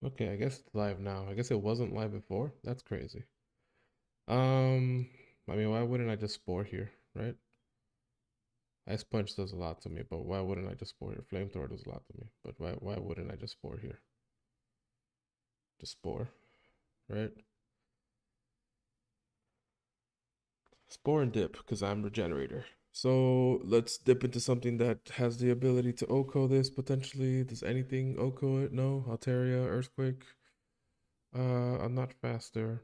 Okay, I guess it's live now. I guess it wasn't live before. That's crazy. Um, I mean, why wouldn't I just spore here, right? Ice Punch does a lot to me, but why wouldn't I just spore here? Flamethrower does a lot to me, but why wouldn't I just spore here? Just spore, right? Spore and dip, because I'm regenerator. So let's dip into something that has the ability to OHKO this potentially. Does anything OHKO it? No. Altaria, Earthquake. I'm not faster.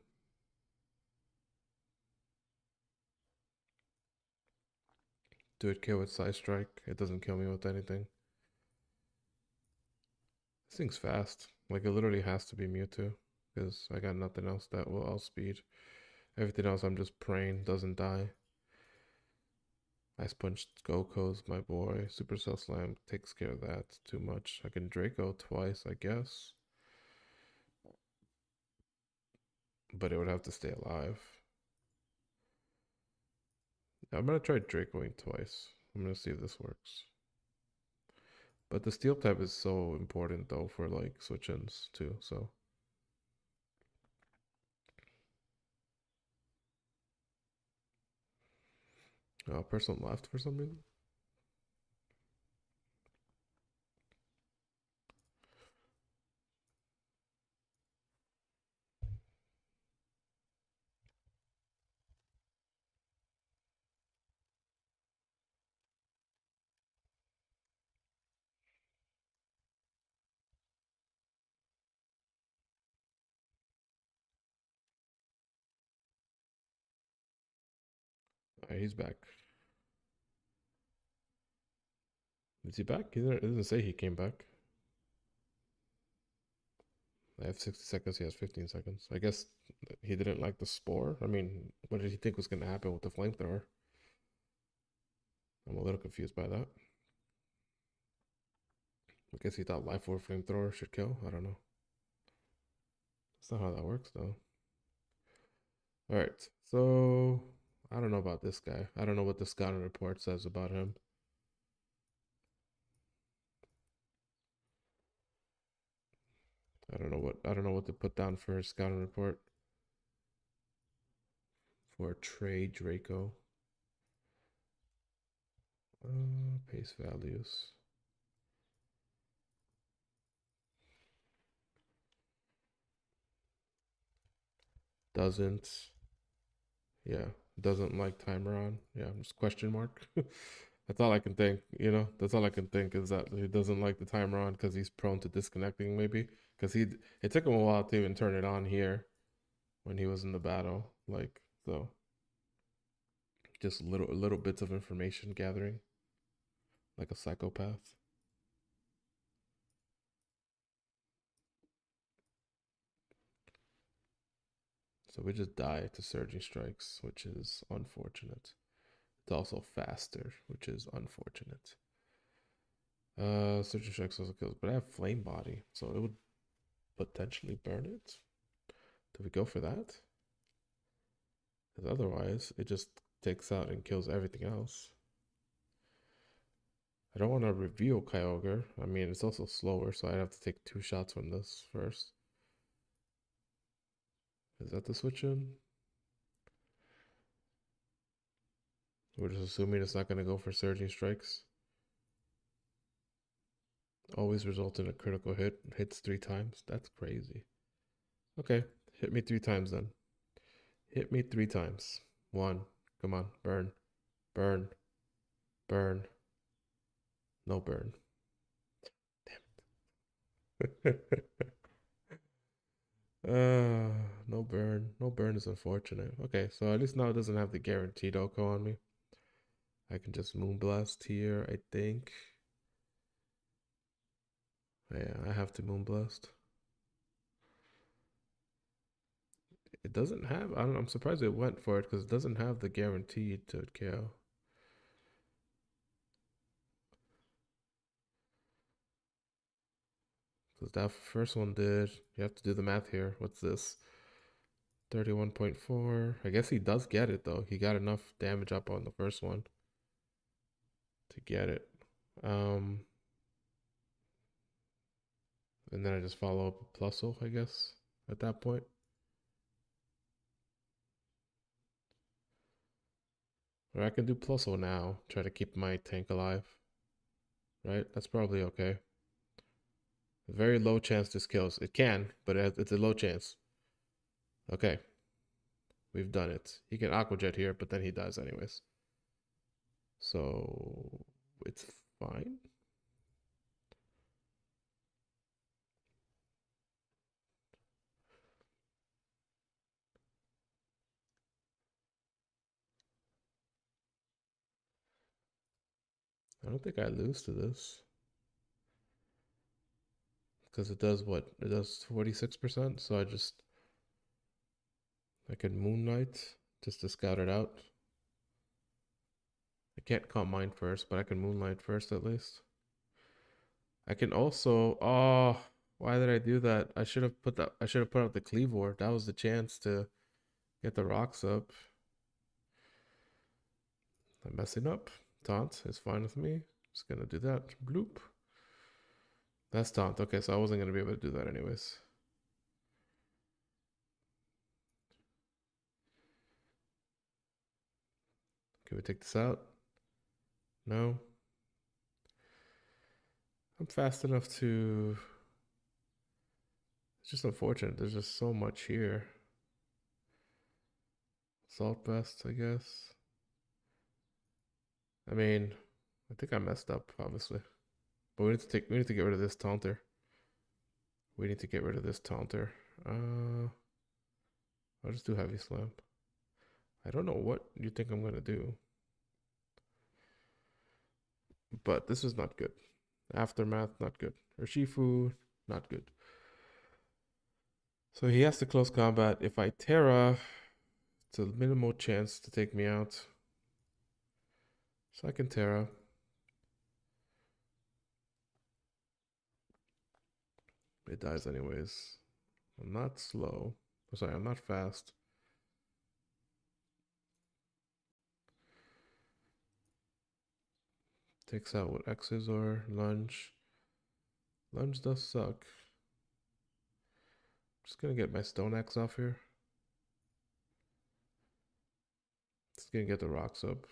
Do it kill with Side Strike? It doesn't kill me with anything. This thing's fast. Like, it literally has to be Mewtwo. Because I got nothing else that will outspeed. Everything else I'm just praying doesn't die. Ice Punch Goku's my boy. Supercell Slam takes care of that too much. I can Draco twice, I guess. But it would have to stay alive. I'm gonna try Dracoing twice. I'm gonna see if this works. But the Steel type is so important though for like switch-ins too, so. Person left for some reason. Alright, he's back. Is he back? It doesn't say he came back. I have 60 seconds. He has 15 seconds. I guess he didn't like the spore. I mean, what did he think was going to happen with the flamethrower? I'm a little confused by that. I guess he thought Life Orb flamethrower should kill. I don't know. That's not how that works, though. All right. So I don't know about this guy. I don't know what the scouting report says about him. I don't know what to put down for his scouting report for Trey Draco. Pace values. Doesn't. Yeah. Doesn't like timer on. Yeah, just question mark. That's all I can think, you know? That's all I can think is that he doesn't like the timer on because he's prone to disconnecting, maybe. Because it took him a while to even turn it on here when he was in the battle. Like, so just little bits of information gathering, like a psychopath. So we just die to surging strikes, which is unfortunate. It's also faster, which is unfortunate. Surging strikes also kills, but I have flame body, so it would potentially burn it. Do we go for that? Because otherwise, it just takes out and kills everything else. I don't want to reveal Kyogre. I mean, it's also slower, so I'd have to take 2 shots from this first. Is that the switch in? We're just assuming it's not going to go for surging strikes. Always result in a critical hit. Hits 3 times. That's crazy. Okay, hit me 3 times then. Hit me 3 times. One. Come on, burn, burn, burn. No burn. Uh, no burn. No burn is unfortunate. Okay, so at least now it doesn't have the guaranteed Oko on me. I can just Moonblast here, I think. Yeah, I have to Moonblast. It doesn't have, I don't know, I'm surprised it went for it because it doesn't have the guaranteed to KO. Because that first one did, you have to do the math here. What's this? 31.4. I guess he does get it though. He got enough damage up on the first one to get it. Um, And then I just follow up with Plusle, I guess, at that point. Or I can do Plusle now, try to keep my tank alive. Right? That's probably okay. A very low chance this kills. It can, but it's a low chance. Okay. We've done it. He can Aqua Jet here, but then he dies anyways. So it's fine. I don't think I lose to this. Because it does what? It does 46%. So I can Moonlight just to scout it out. I can't comp mine first, but I can Moonlight first at least. I can also, oh, why did I do that? I should have put out the Cleavor. That was the chance to get the rocks up. I'm messing up. Taunt is fine with me. Just gonna do that. Bloop. That's taunt. Okay, so I wasn't gonna be able to do that anyways. Can we take this out? No. I'm fast enough to. It's just unfortunate. There's just so much here. Salt vest, I guess. I mean, I think I messed up, obviously. But we need to get rid of this taunter. We need to get rid of this taunter. I'll just do heavy slam. I don't know what you think I'm gonna do. But this is not good. Aftermath, not good. Urshifu, not good. So he has to close combat. If I Terra, it's a minimal chance to take me out. So I can Terra. It dies anyways. I'm not slow. Oh, sorry, I'm not fast. Takes out what X's or lunge. Lunge does suck. Just gonna get my Stone Axe off here. Just gonna get the rocks up.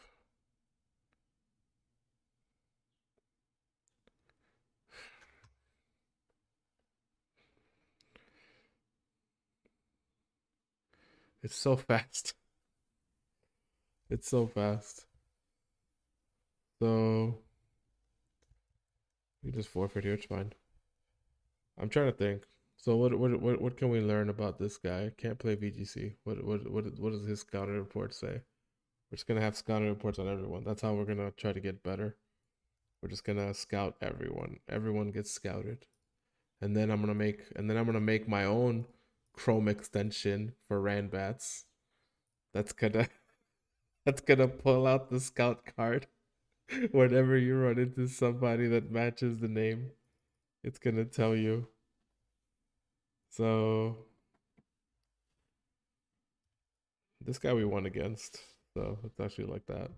It's so fast. It's so fast. So we just forfeit here. It's fine. I'm trying to think. So what can we learn about this guy? Can't play VGC. What does his scouting report say? We're just gonna have scouting reports on everyone. That's how we're gonna try to get better. We're just gonna scout everyone. Everyone gets scouted, and then I'm gonna make my own Chrome extension for Randbats. That's gonna that's gonna pull out the scout card whenever you run into somebody that matches the name. It's gonna tell you. So this guy we won against. So it's actually like that.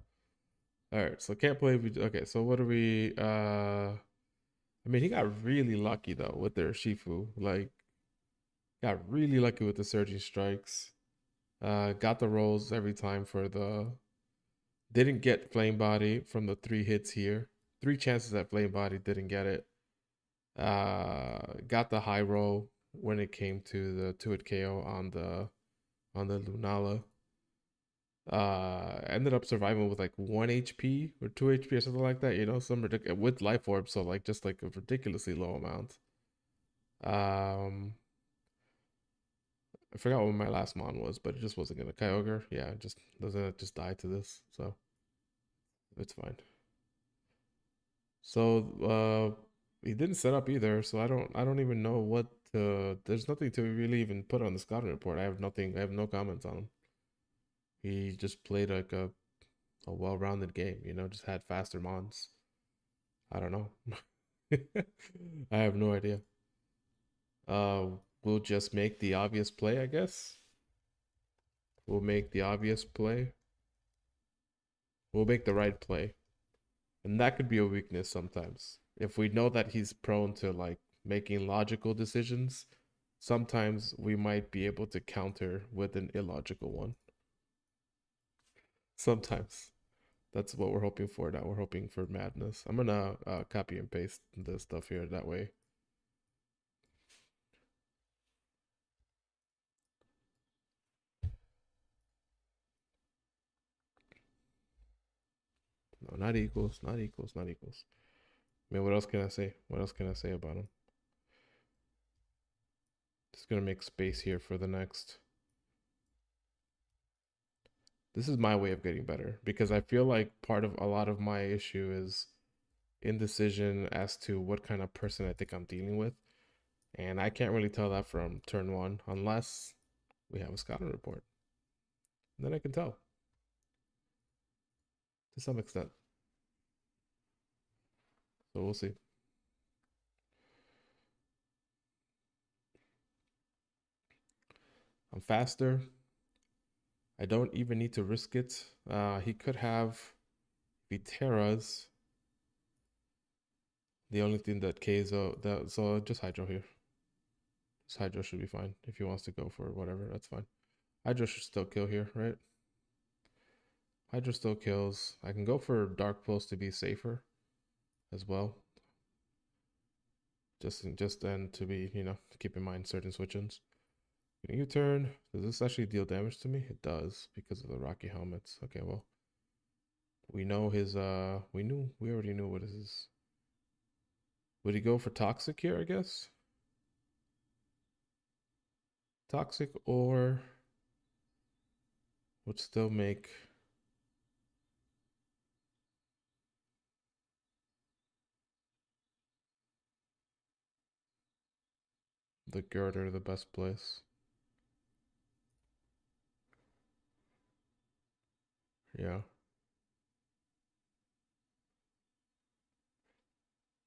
All right, so can't play. Okay, so what are we? I mean, he got really lucky though with their Shifu. Like, got really lucky with the surging strikes. Got the rolls every time for the. Didn't get flame body from the 3 hits here. 3 chances at flame body, didn't get it. Got the high roll when it came to the 2-hit KO on the Lunala. Ended up surviving with like 1 HP or 2 HP or something like that, some ridiculous with life orb, so like just like a ridiculously low amount. I forgot what my last mon was, but it just wasn't gonna Kyogre. Yeah, it just doesn't just die to this, so it's fine. So he didn't set up either, so I don't even know what there's nothing to really even put on the scouting report. I have nothing, I have no comments on him. He just played like a well-rounded game, just had faster mons. I don't know. I have no idea. We'll just make the obvious play, I guess. We'll make the obvious play. We'll make the right play. And that could be a weakness sometimes. If we know that he's prone to like making logical decisions, sometimes we might be able to counter with an illogical one. Sometimes. That's what we're hoping for now. We're hoping for madness. I'm gonna copy and paste the stuff here. That way, no, not equals, not equals, not equals. I mean, what else can I say? What else can I say about them? Just gonna make space here for the next. This is my way of getting better because I feel like part of a lot of my issue is indecision as to what kind of person I think I'm dealing with. And I can't really tell that from turn one unless we have a scouting report. And then I can tell to some extent. So we'll see. I'm faster. I don't even need to risk it. He could have Viteras. The only thing that Keizo that so just Hydro here. Just Hydro should be fine. If he wants to go for whatever, that's fine. Hydro should still kill here, right? Hydro still kills. I can go for Dark Pulse to be safer as well. Just then to be, keep in mind certain switch-ins. U-turn. Does this actually deal damage to me? It does because of the Rocky helmets. Okay, well. We know his we already knew what this is. Would he go for toxic here, I guess? Toxic or would still make the girder the best place. Yeah.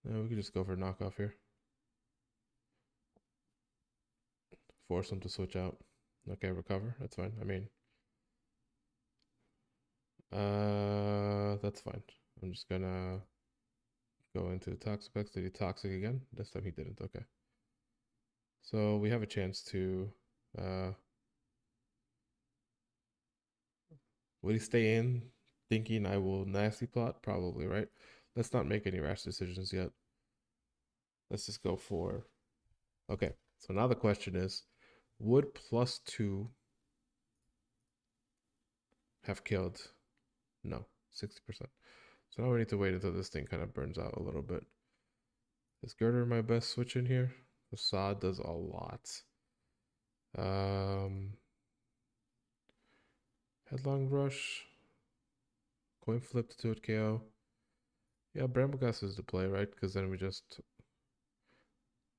Yeah, we could just go for knockoff here. Force him to switch out. Okay, recover. That's fine. I mean, that's fine. I'm just gonna go into Toxapex. Did he toxic again? This time he didn't. Okay. So we have a chance to, would he stay in thinking I will nasty plot? Probably, right? Let's not make any rash decisions yet. Let's just go for, okay. So now the question is, would +2 have killed? No, 60%. So now we need to wait until this thing kind of burns out a little bit. Is Girder my best switch in here? The Sod does a lot. Headlong Rush. Coin flip to 2 KO. Yeah, Brambleghast is the play, right? Because then we just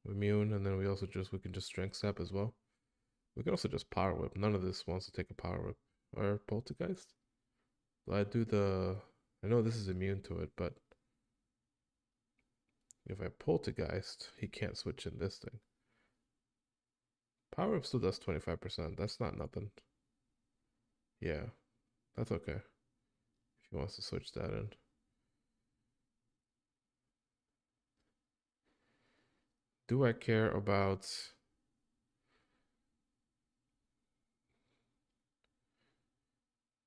immune, and then we can just strength step as well. We can also just power whip. None of this wants to take a power whip. Or poltergeist. I do I know this is immune to it, but if I poltergeist, he can't switch in this thing. Power whip still does 25%. That's not nothing. Yeah, that's okay. If he wants to switch that in. Do I care about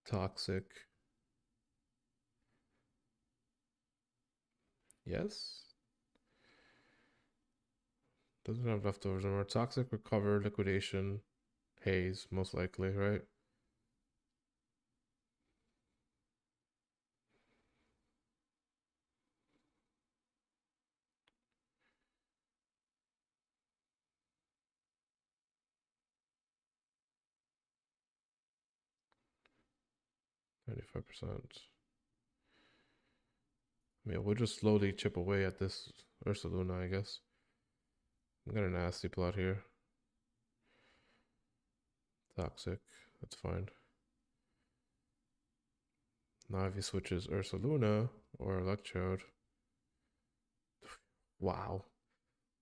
toxic? Yes. Doesn't have leftovers anymore. Toxic, recover, liquidation, haze, most likely, right? $95%. Yeah, we'll just slowly chip away at this Ursaluna, I guess. I got a nasty plot here. Toxic, that's fine. Now if he switches Ursaluna or Electrode. Wow.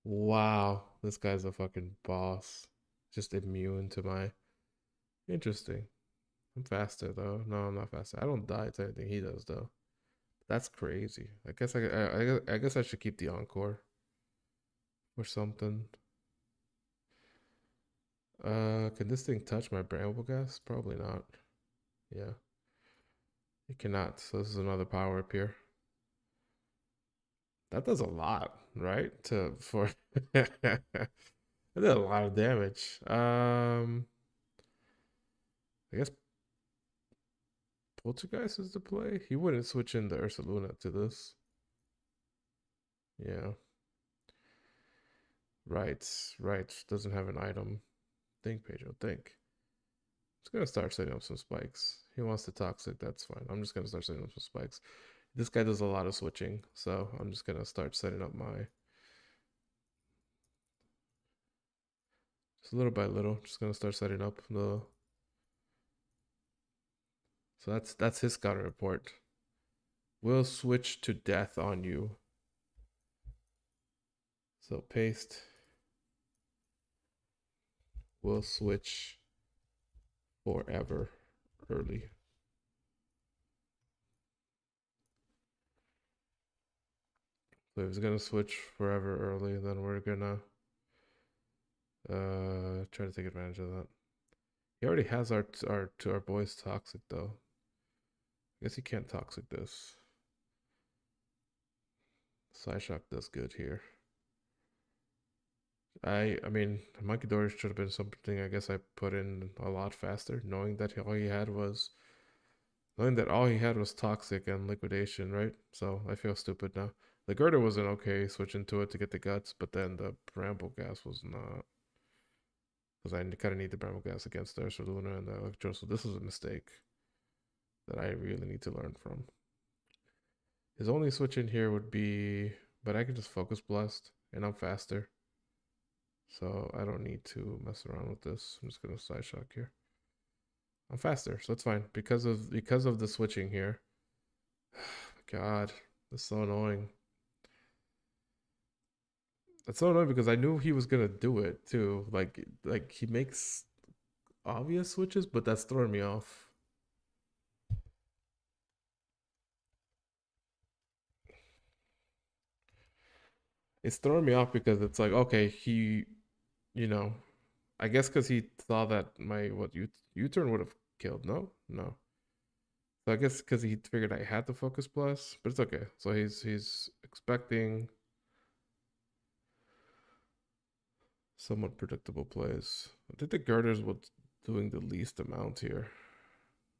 Wow. This guy's a fucking boss. Just immune to my... Interesting. I'm faster though. No, I'm not faster. I don't die to anything he does though. That's crazy. I guess I guess I should keep the encore or something. Can this thing touch my bramble gas? Probably not. Yeah, it cannot. So this is another power up here. That does a lot, right? To for that did a lot of damage. I guess Poltergeist is the play. He wouldn't switch in the Ursaluna to this. Yeah. Right. Right. Doesn't have an item. Think, Pedro. Think. Just gonna start setting up some spikes. He wants the toxic. That's fine. I'm just gonna start setting up some spikes. This guy does a lot of switching, so I'm just gonna start setting up my. Just little by little. Just gonna start setting up the. So that's his counter report. Will switch to death on you. So paste. Will switch forever early. So if he's gonna switch forever early, then we're gonna try to take advantage of that. He already has our boys toxic though. I guess he can't toxic this. Psyshock does good here. I mean, Monkey Doors should have been something I guess I put in a lot faster, knowing that all he had was toxic and liquidation, right? So I feel stupid now. The girder wasn't okay switching to it to get the guts, but then the bramble gas was not. Because I kind of need the bramble gas against the Ursa Luna and the Electro, so this is a mistake that I really need to learn from. His only switch in here would be, but I can just focus blast and I'm faster. So I don't need to mess around with this. I'm just gonna side shock here. I'm faster, so that's fine. Because of the switching here. God, that's so annoying. That's so annoying because I knew he was gonna do it too. Like he makes obvious switches, but that's throwing me off. It's throwing me off because it's like, okay, you know, I guess because he thought that my what U-turn would have killed. No, no. So I guess because he figured I had the focus plus, but it's okay. So he's expecting somewhat predictable plays. I think the girders was doing the least amount here.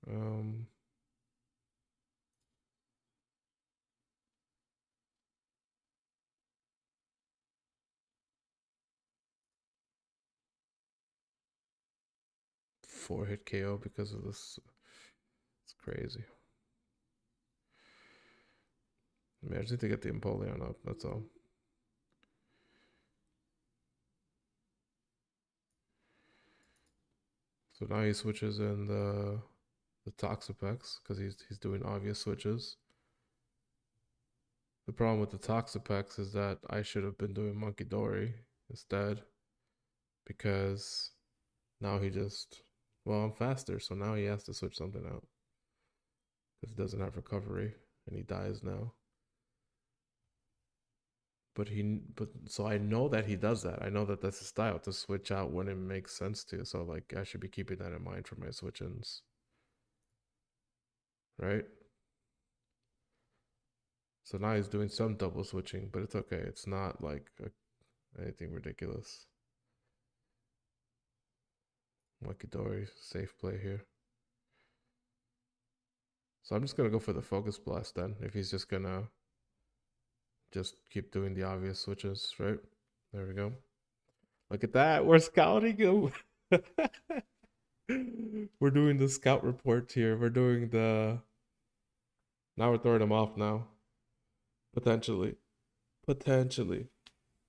Um, 4-hit KO because of this. It's crazy. I mean, I just need to get the Empoleon up. That's all. So now he switches in the Toxapex because he's doing obvious switches. The problem with the Toxapex is that I should have been doing Monkey Dory instead because now he just, well, I'm faster, so now he has to switch something out because he doesn't have recovery and he dies now. But so I know that he does that. I know that that's his style to switch out when it makes sense to. So like I should be keeping that in mind for my switch-ins, right? So now he's doing some double switching, but it's okay. It's not like anything ridiculous. Wakidori, safe play here. So I'm just gonna go for the focus blast then. If he's just gonna just keep doing the obvious switches, right? There we go. Look at that. We're scouting him. We're doing the scout report here. We're doing the. Now we're throwing him off now. Potentially. Potentially.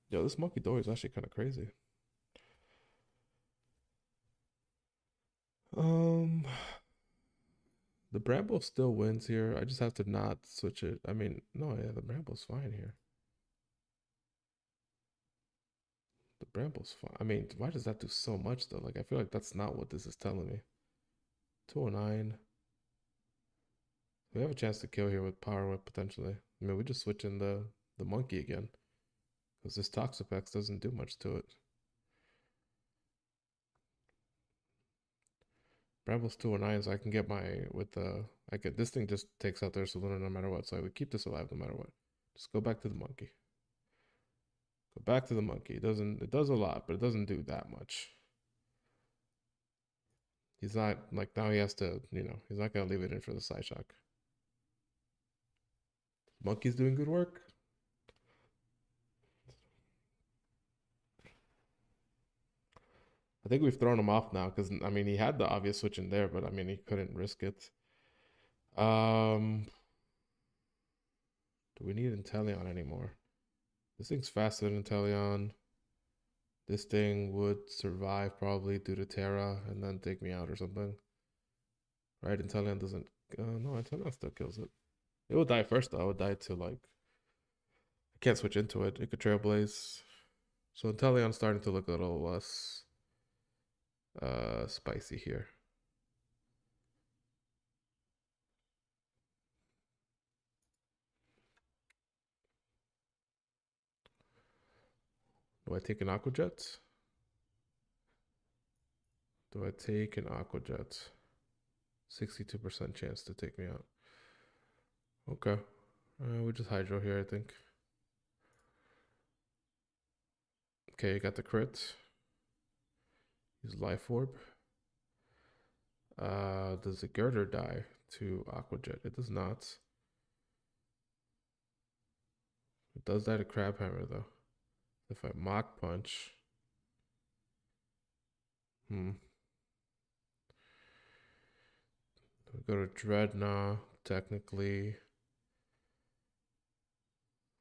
Yo, this monkey door is actually kind of crazy. Um, the Bramble still wins here. I just have to not switch it. I mean, no, yeah, the Bramble's fine here. The Bramble's fine. I mean, why does that do so much though? Like, I feel like that's not what this is telling me. 209. We have a chance to kill here with Power Whip potentially. I mean, we just switch in the monkey again. Because this Toxapex doesn't do much to it. Bramble's 209, so I can get my with the I get this thing just takes out their Saluna no matter what. So I would keep this alive no matter what. Just go back to the monkey. Go back to the monkey. It does a lot, but it doesn't do that much. He's not like now he has to, he's not gonna leave it in for the side shock. Monkey's doing good work. I think we've thrown him off now because I mean he had the obvious switch in there, but I mean he couldn't risk it. Do we need Inteleon anymore? This thing's faster than Inteleon. This thing would survive probably due to Terra and then take me out or something. Right? Inteleon doesn't. No, Inteleon still kills it. It would die first though. It would die to like. I can't switch into it. It could Trailblaze. So Inteleon's starting to look a little less spicy here. Do I take an Aqua Jet? Do I take an Aqua Jet? 62% chance to take me out. Okay. We just Hydro here, I think. Okay, you got the crit. Use Life Orb. Does the Girder die to Aqua Jet? It does not. It does die to Crab Hammer though. If I Mach Punch. We go to Dreadnought, technically.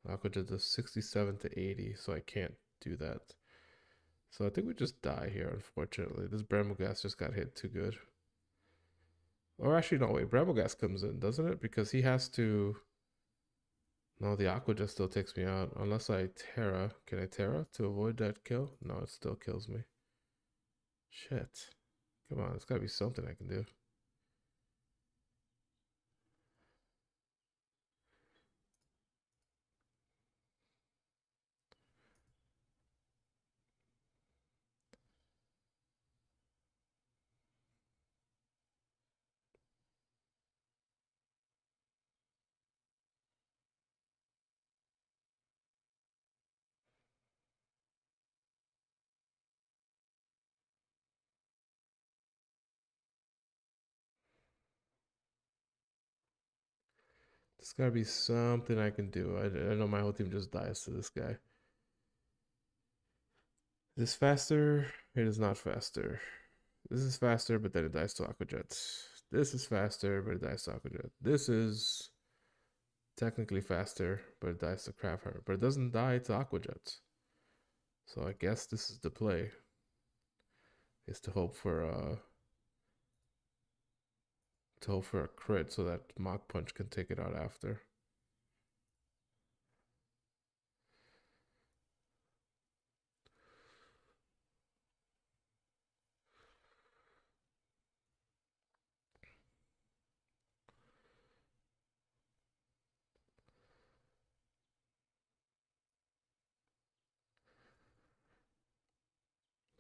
Aqua Jet does 67 to 80, so I can't do that. So I think we just die here, unfortunately. This Brambleghast just got hit too good. Or actually, no, wait. Brambleghast comes in, doesn't it? Because he has to... No, the Aqua Jet still takes me out. Unless I Terra. Can I Terra to avoid that kill? No, it still kills me. Shit. Come on, there's gotta be something I can do. There's gotta be something I can do. I know my whole team just dies to this guy. Is this faster? It is not faster. This is faster, but then it dies to Aqua Jet. This is faster, but it dies to Aqua Jet. This is technically faster, but it dies to Crab Hammer. But it doesn't die to Aqua Jet. So I guess this is the play. Is to hope for a crit so that Mach Punch can take it out after.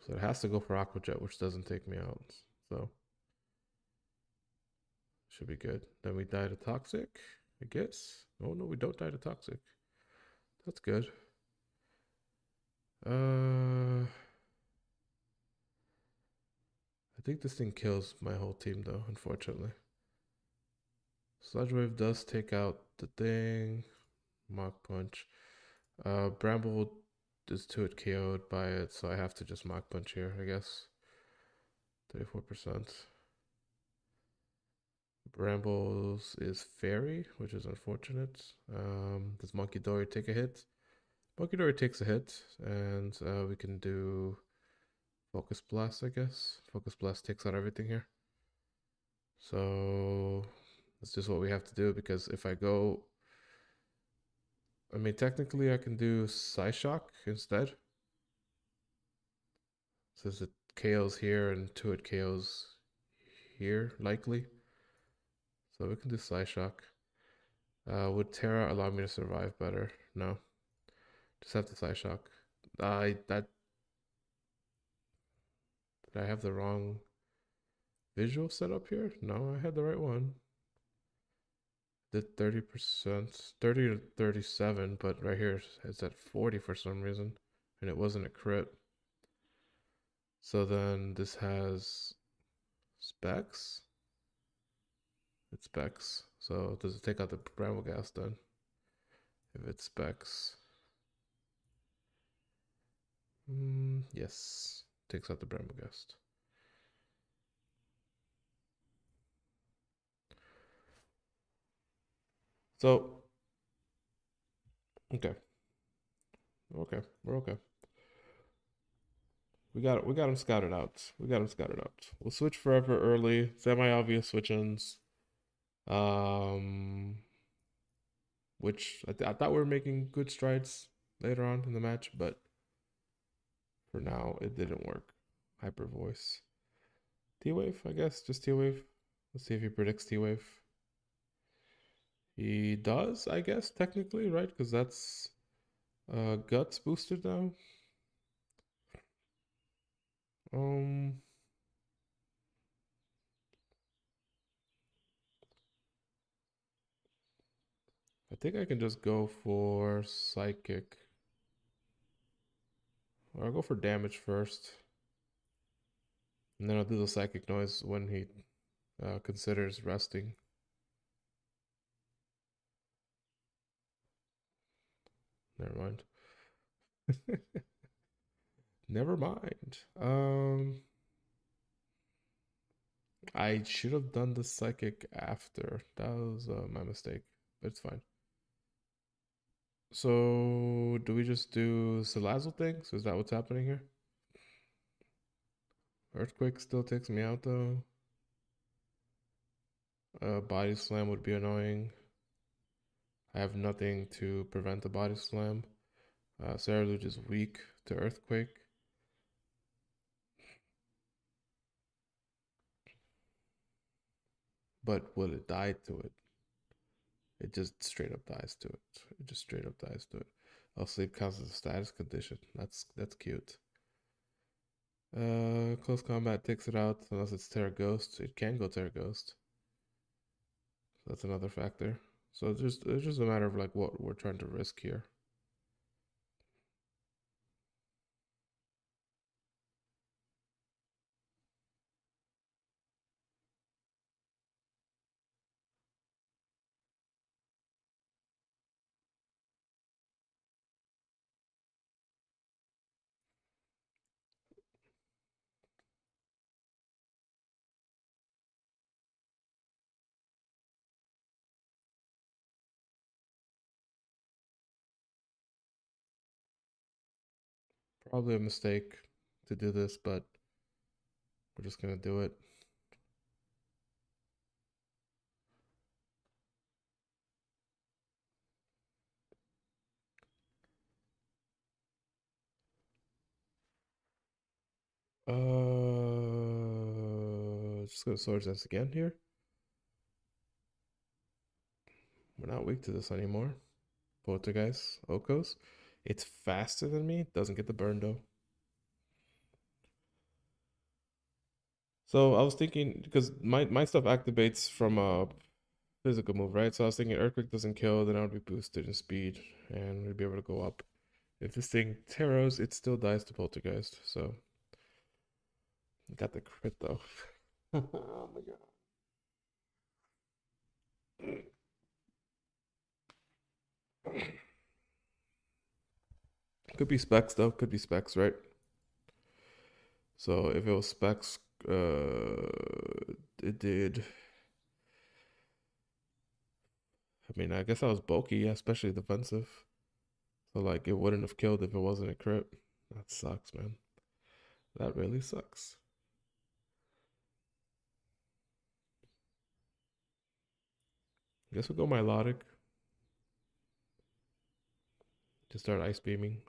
So it has to go for Aqua Jet, which doesn't take me out. So should be good. Then we die to Toxic, I guess. Oh no, we don't die to Toxic. That's good. I think this thing kills my whole team though, unfortunately. Sludge Wave does take out the thing. Mach Punch. Bramble is 2-hit KO'd by it, so I have to just Mach Punch here, I guess. 34%. Brambles is Fairy, which is unfortunate. Does Monkey Dory take a hit? Monkey Dory takes a hit, and we can do Focus Blast, I guess. Focus Blast takes out everything here. So that's just what we have to do, because if I go... I mean, technically I can do Psyshock instead. Since it KOs here and 2-hit KOs here, likely. So we can do Psyshock. Would Terra allow me to survive better? No. Just have the Psyshock. Did I have the wrong visual set up here? No, I had the right one. Did 30%, 30 to 37, but right here it's at 40 for some reason, and it wasn't a crit. So then this has specs. It's specs. So does it take out the bramble gas then? If it's specs. Yes. Takes out the bramble gas. So okay. Okay. We're okay. We got them scouted out. We got them scouted out. We'll switch forever early. Semi-obvious switch-ins. Um which I thought we were making good strides later on in the match, but for now it didn't work. Hyper voice. T-Wave, I guess. Just T-Wave. Let's see if he predicts T-Wave. He does, I guess, technically, right? Because that's guts boosted now. Um, I think I can just go for psychic. Or I'll go for damage first. And then I'll do the psychic noise when he considers resting. Never mind. Never mind. I should have done the psychic after. That was my mistake, but it's fine. So, do we just do Salazzle things? Is that what's happening here? Earthquake still takes me out though. Body slam would be annoying. I have nothing to prevent a body slam. Saraluge is weak to earthquake. But will it die to it? It just straight up dies to it. It just straight up dies to it. Oh, sleep counts as a status condition. That's cute. Close combat takes it out unless it's Terra Ghost. It can go Terra Ghost. So that's another factor. So it's just a matter of like what we're trying to risk here. Probably a mistake to do this, but we're just gonna do it. Just gonna Swords Dance again here. We're not weak to this anymore. Poltergeist, Okos. It's faster than me. Doesn't get the burn though. So I was thinking because my stuff activates from a physical move, right? So I was thinking Earthquake doesn't kill, then I would be boosted in speed and we'd be able to go up. If this thing terrors, it still dies to Poltergeist. So got the crit though. Oh my god. Could be specs though. Could be specs, right? So if it was specs, it did. I mean, I guess I was bulky, yeah, especially defensive. So like, it wouldn't have killed if it wasn't a crit. That sucks, man. That really sucks. I guess we'll go Milotic to start ice beaming.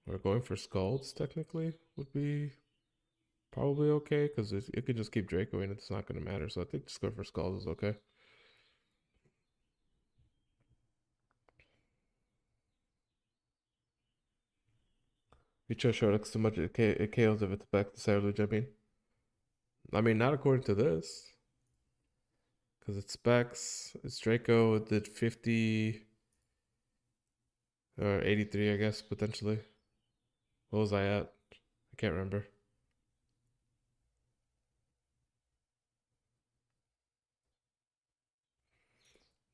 Or going for Scalds technically would be probably okay because it could just keep Draco and it's not going to matter. So I think just going for Scalds is okay. Feature show looks too much. It KOs if it's back to Sarluj, I mean, not according to this. Because it's specs. It's Draco did 50 or 83, I guess, potentially. What was I at? I can't remember.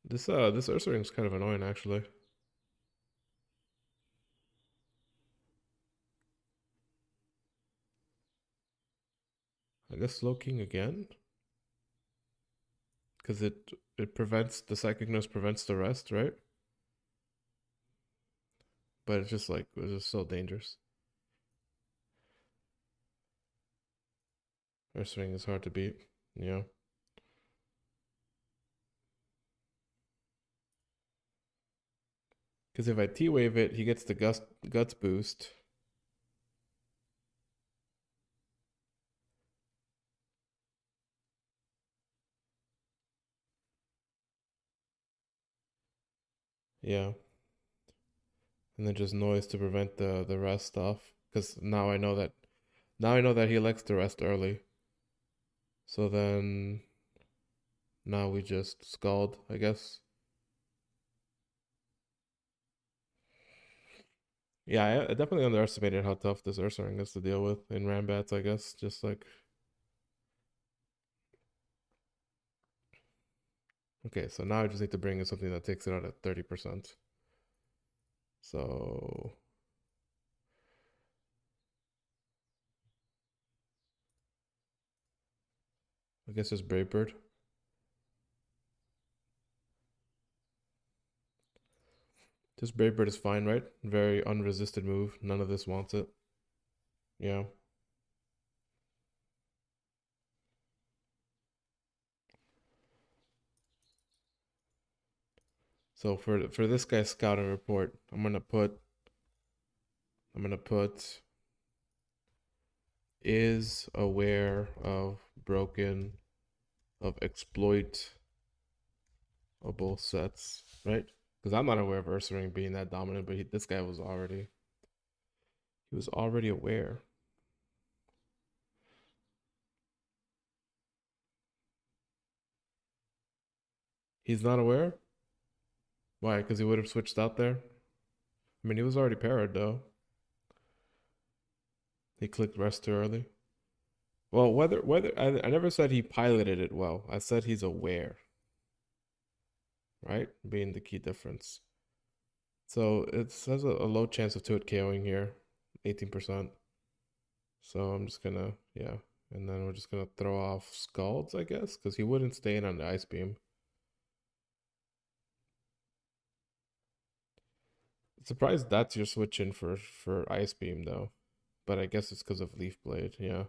This Ursa Ring's kind of annoying actually. I guess Slow King again? Because it prevents the Psychic Nose prevents the rest, right? But it's just like it's just so dangerous. Ursa Ring is hard to beat. Yeah. Because if I T wave it, he gets the guts boost. Yeah. And then just noise to prevent the rest off. Because now I know that he likes the rest early. So then now we just scald, I guess. Yeah, I definitely underestimated how tough this Ursaring is to deal with in Randbats, I guess. Just like okay, so now I just need to bring in something that takes it out at 30%. So I guess just Brave Bird. Just Brave Bird is fine, right? Very unresisted move. None of this wants it. Yeah. So for this guy's scouting report, I'm gonna put is aware of broken of exploitable sets, right? Because I'm not aware of Ursaring being that dominant, but this guy was already aware. He's not aware. Why? Because he would have switched out there. I mean, he was already parried though. He clicked rest too early. Well, whether I never said he piloted it well. I said he's aware, right? Being the key difference. So it has a low chance of 2-hit KOing here, 18%. So I'm just gonna, yeah. And then we're just gonna throw off Scalds, I guess, because he wouldn't stay in on the Ice Beam. Surprised that's your switch in for Ice Beam though. But I guess it's because of Leaf Blade, yeah.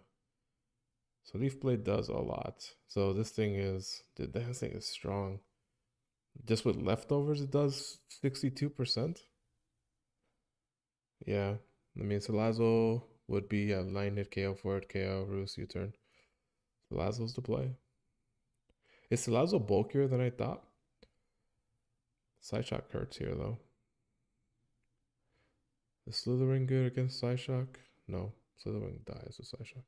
So Leaf Blade does a lot. So this thing is, dude, that thing is strong. Just with leftovers, it does 62%. Yeah. I mean, Salazzle would be a 9-hit KO, 4-hit KO, Roost U-turn. Salazzle's the play. Is Salazzle bulkier than I thought? Psyshock hurts here, though. Is Slithering good against Psyshock? No. Slithering dies with Psyshock.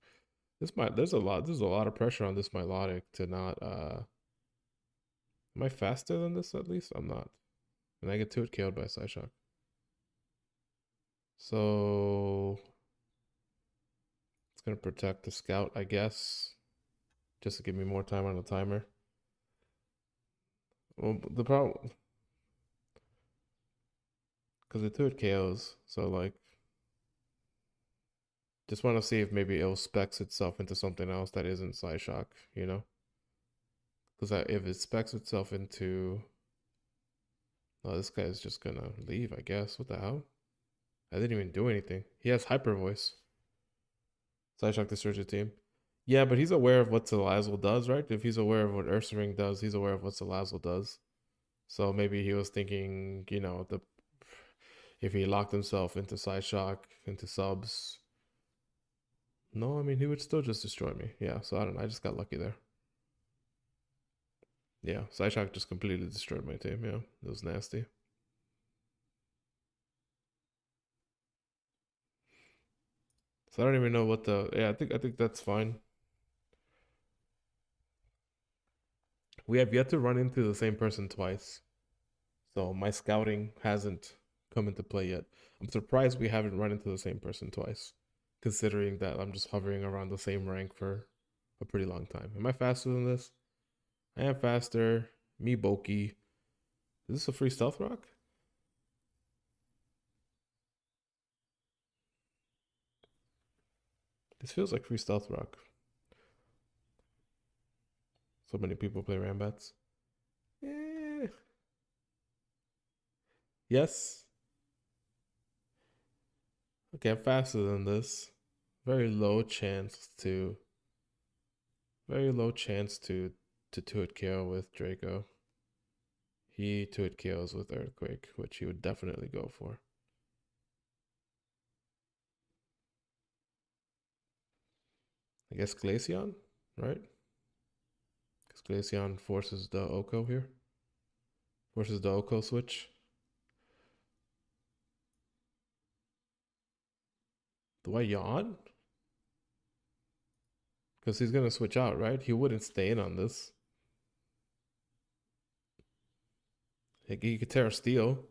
There's a lot of pressure on this Milotic to not, am I faster than this at least? I'm not. And I get 2-hit KO'd by Psyshock. So it's gonna protect the scout, I guess, just to give me more time on the timer. Well, the problem, because it 2-hit KOs, so like, just want to see if maybe it'll specs itself into something else that isn't Psyshock, you know? Because if it specs itself into, oh, this guy's just gonna leave, I guess. What the hell? I didn't even do anything. He has Hyper Voice. Psyshock destroys your team. Yeah, but he's aware of what Salazzle does, right? If he's aware of what Ursaring does, he's aware of what Salazzle does. So maybe he was thinking, the if he locked himself into Psyshock, into subs. No, I mean he would still just destroy me. Yeah, so I don't know. I just got lucky there. Yeah, Psyshock just completely destroyed my team. Yeah, it was nasty. So I don't even know what the yeah, I think that's fine. We have yet to run into the same person twice. So my scouting hasn't come into play yet. I'm surprised we haven't run into the same person twice, considering that I'm just hovering around the same rank for a pretty long time. Am I faster than this? I am faster. Me bulky. Is this a free stealth rock? This feels like free stealth rock. So many people play Randbats. Eh. Yes. Okay, I'm faster than this. Very low chance to very low chance to 2-hit KO with Draco. He 2-hit KOs with Earthquake, which he would definitely go for. I guess Glaceon, right? Because Glaceon forces the Oko here. Forces the Oko switch. Do I yawn? Because he's gonna switch out, right? He wouldn't stay in on this. He could tear steel,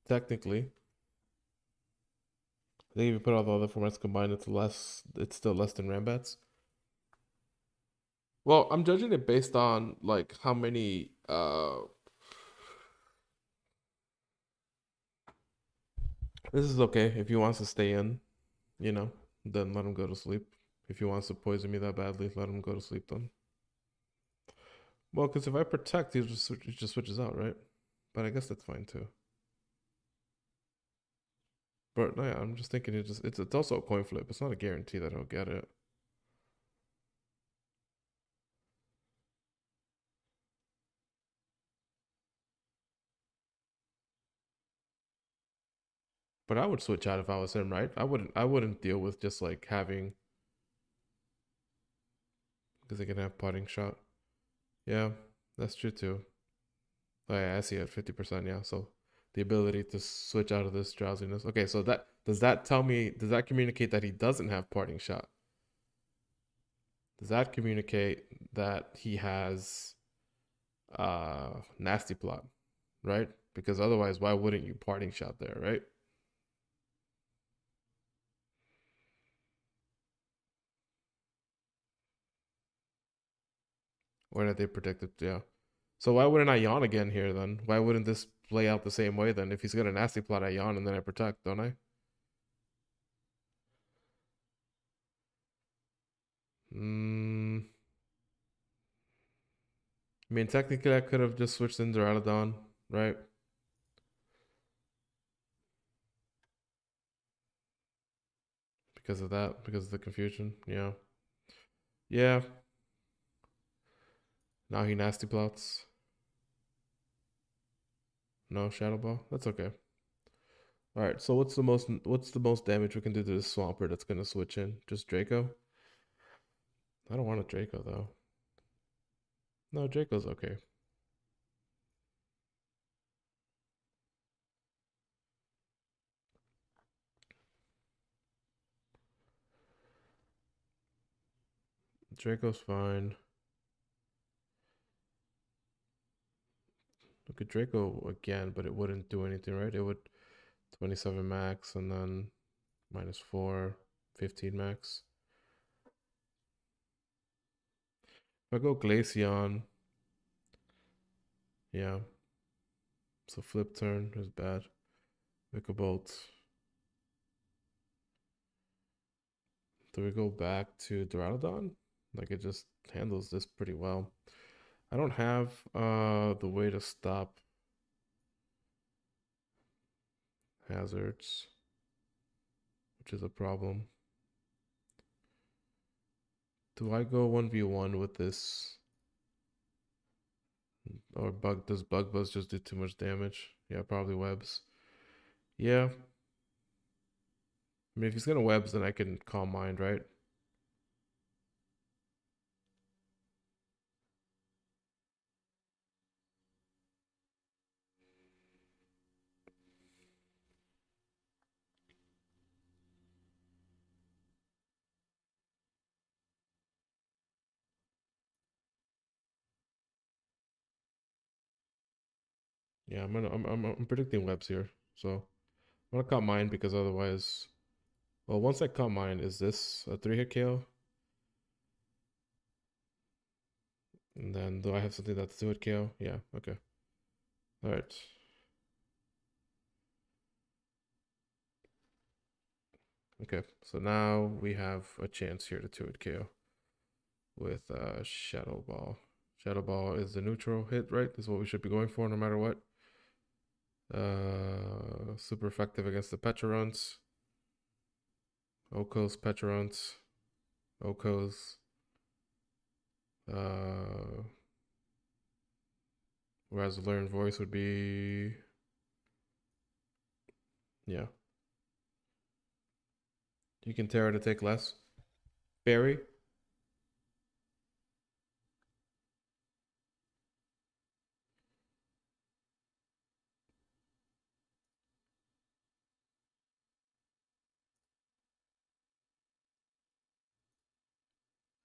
technically. I think if you put all the other formats combined, it's less. It's still less than Rambats. Well, I'm judging it based on like how many. This is okay if he wants to stay in, you know. Then let him go to sleep. If he wants to poison me that badly, let him go to sleep then. Well, because if I protect, he just switches out, right? But I guess that's fine too. But no, yeah, I'm just thinking it's also a coin flip. It's not a guarantee that he'll get it. But I would switch out if I was him, right? I wouldn't deal with just like having because they can have potting shot. Yeah, that's true too. Oh yeah, I see it 50%, yeah. So the ability to switch out of this drowsiness. Okay, so that tell me does that communicate that he doesn't have parting shot? Does that communicate that he has nasty plot, right? Because otherwise why wouldn't you parting shot there, right? Or that they predicted, yeah. So why wouldn't I yawn again here then? Why wouldn't this play out the same way then? If he's got a nasty plot, I yawn and then I protect, don't I? Mm, I mean, technically, I could have just switched in Duraludon, right? Because of that, because of the confusion. Yeah. Yeah. Now he nasty plots. No Shadow Ball. That's okay. All right. So what's the most damage we can do to this Swampert that's gonna switch in? Just Draco? I don't want a Draco though. No, Draco's okay. Draco's fine. Look at Draco again, but it wouldn't do anything, right? It would 27 max and then -4, 15 max. If I go Glaceon, yeah. So flip turn is bad. Make a bolt. Do we go back to Duraludon? Like it just handles this pretty well. I don't have the way to stop hazards, which is a problem. Do I go 1v1 with this? Or does Bug Buzz just do too much damage? Yeah, probably webs. Yeah. I mean if he's gonna webs, then I can Calm Mind, right? Yeah, I'm predicting webs here. So I'm gonna cut mine because otherwise, well, once I cut mine, is this a 3-hit KO? And then do I have something that's 2-hit KO? Yeah, okay. All right. Okay, so now we have a chance here to 2-hit KO with Shadow Ball. Shadow Ball is the neutral hit, right? This is what we should be going for no matter what. Super effective against the Petrons. Oko's Petrons. Oko's. Uh, whereas the learned voice would be, yeah. You can Terra to take less. Barry.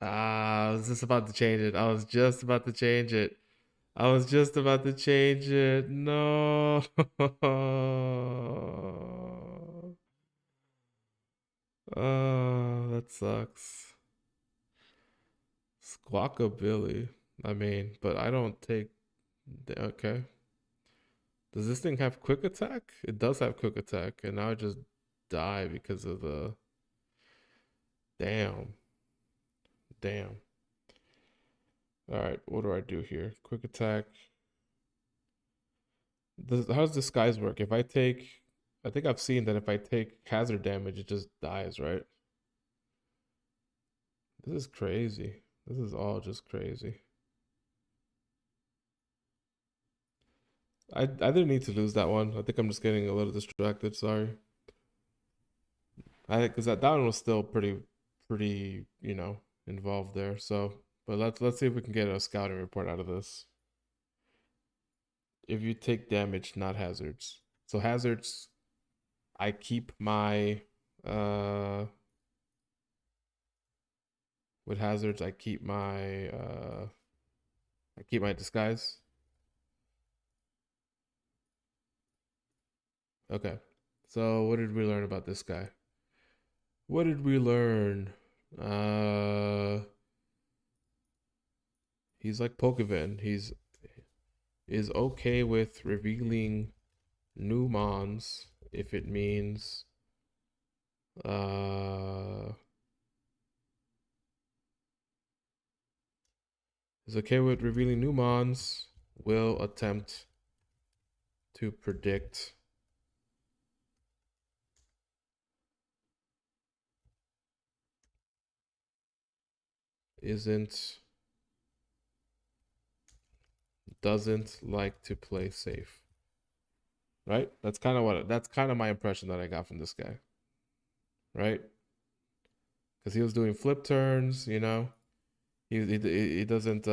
Ah, I was just about to change it. I was just about to change it. I was just about to change it. No. Oh, that sucks. Squawkabilly. I mean, but I don't take. Okay. Does this thing have quick attack? It does have quick attack, and now I just die because of the. Damn. Damn. All right. What do I do here? Quick attack. How does disguise work? If I take. I think I've seen that if I take hazard damage, it just dies, right? This is crazy. This is all just crazy. I didn't need to lose that one. I think I'm just getting a little distracted. Sorry. I think because that one was still pretty involved there. So, but let's see if we can get a scouting report out of this. If you take damage, not hazards. So hazards, I keep my with hazards I keep my disguise. Okay. So what did we learn about this guy? What did we learn? He's like Pokemon. He's is okay with revealing new mons if it means uh is okay with revealing new mons, will attempt to predict isn't doesn't like to play safe. Right? That's kind of my impression that I got from this guy. Right? Because he was doing flip turns, he doesn't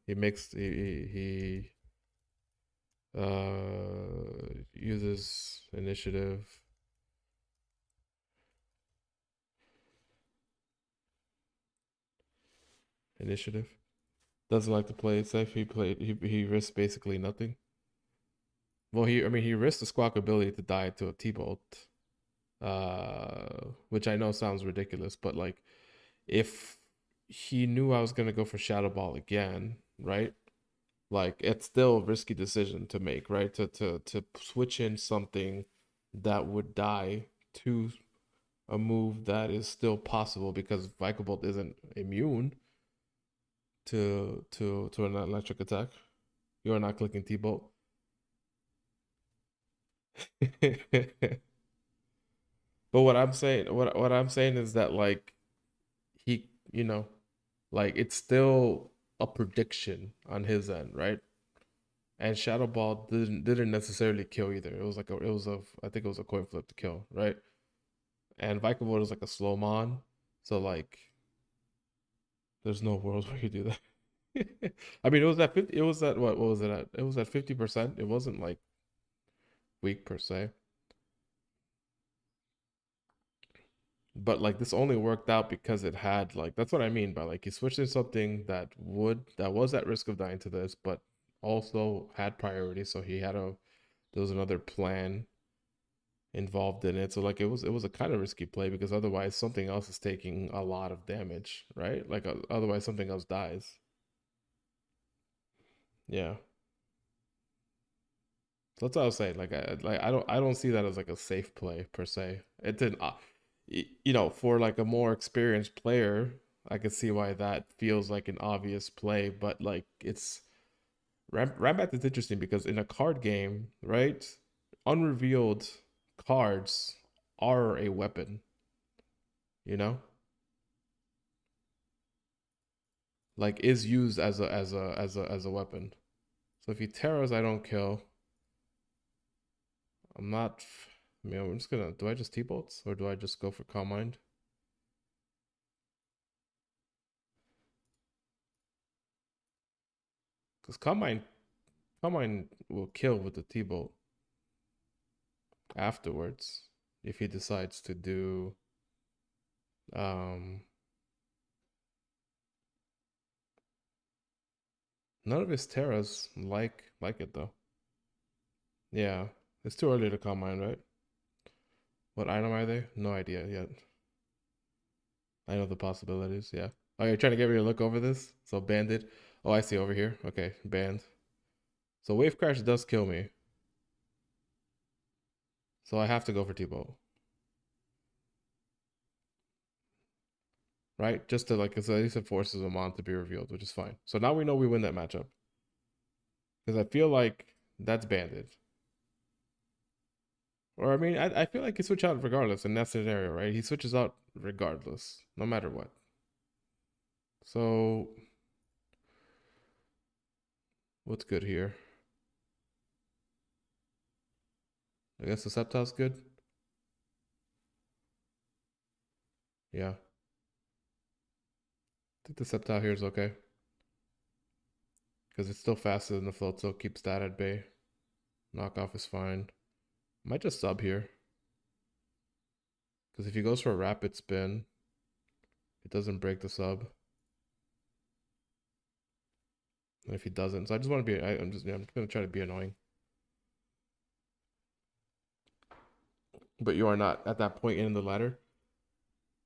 he makes he uses initiative, doesn't like to play it safe. He risks basically nothing. Well, he risked the squawk ability to die to a T-bolt, which I know sounds ridiculous, but like if he knew I was gonna go for Shadow Ball again, right? Like it's still a risky decision to make, right? To switch in something that would die to a move that is still possible because Vikavolt isn't immune to an electric attack. You're not clicking T-bolt. But what I'm saying is that like he, like it's still a prediction on his end, right? And Shadow Ball didn't necessarily kill either. I think it was a coin flip to kill, right? And Vikavolt is like a slow mon, so like there's no world where you do that. I mean, it was at 50. It was at what was it at? It was at 50%. It wasn't like weak per se, but like this only worked out because it had like that's what I mean by like he switched in something that was at risk of dying to this, but also had priority, so he had a there was another plan involved in it. So like it was a kind of risky play because otherwise something else is taking a lot of damage, right? Like otherwise something else dies. Yeah. So that's what I was saying. I don't see that as like a safe play per se. It didn't for like a more experienced player, I could see why that feels like an obvious play, but like it's Randbats is interesting because in a card game, right? Unrevealed cards are a weapon, you know? Like is used as a weapon. So if he terrors, I don't kill. I'm not I mean, I'm just gonna do I just T-bolts or do I just go for Calm Mind? Because Calm Mind will kill with the T-bolt afterwards if he decides to do um none of his terras like it though. Yeah. It's too early to Calm Mind, right? What item are they? No idea yet. I know the possibilities, yeah. Oh, you're trying to get me to look over this? So banded. Oh, I see over here. Okay, banned. So wave crash does kill me. So I have to go for T-bolt. Right? Just to like, at least it forces them on to be revealed, which is fine. So now we know we win that matchup. Because I feel like that's banded. Or I mean, I feel like he switch out regardless in that scenario, right? He switches out regardless, no matter what. So what's good here? I guess the Sceptile's good. Yeah. I think the Sceptile here is okay. Because it's still faster than the float, so it keeps that at bay. Knockoff is fine. Might just sub here. Because if he goes for a rapid spin, it doesn't break the sub. And if he doesn't, so I just want to be, I'm going to try to be annoying. But you are not at that point in the ladder.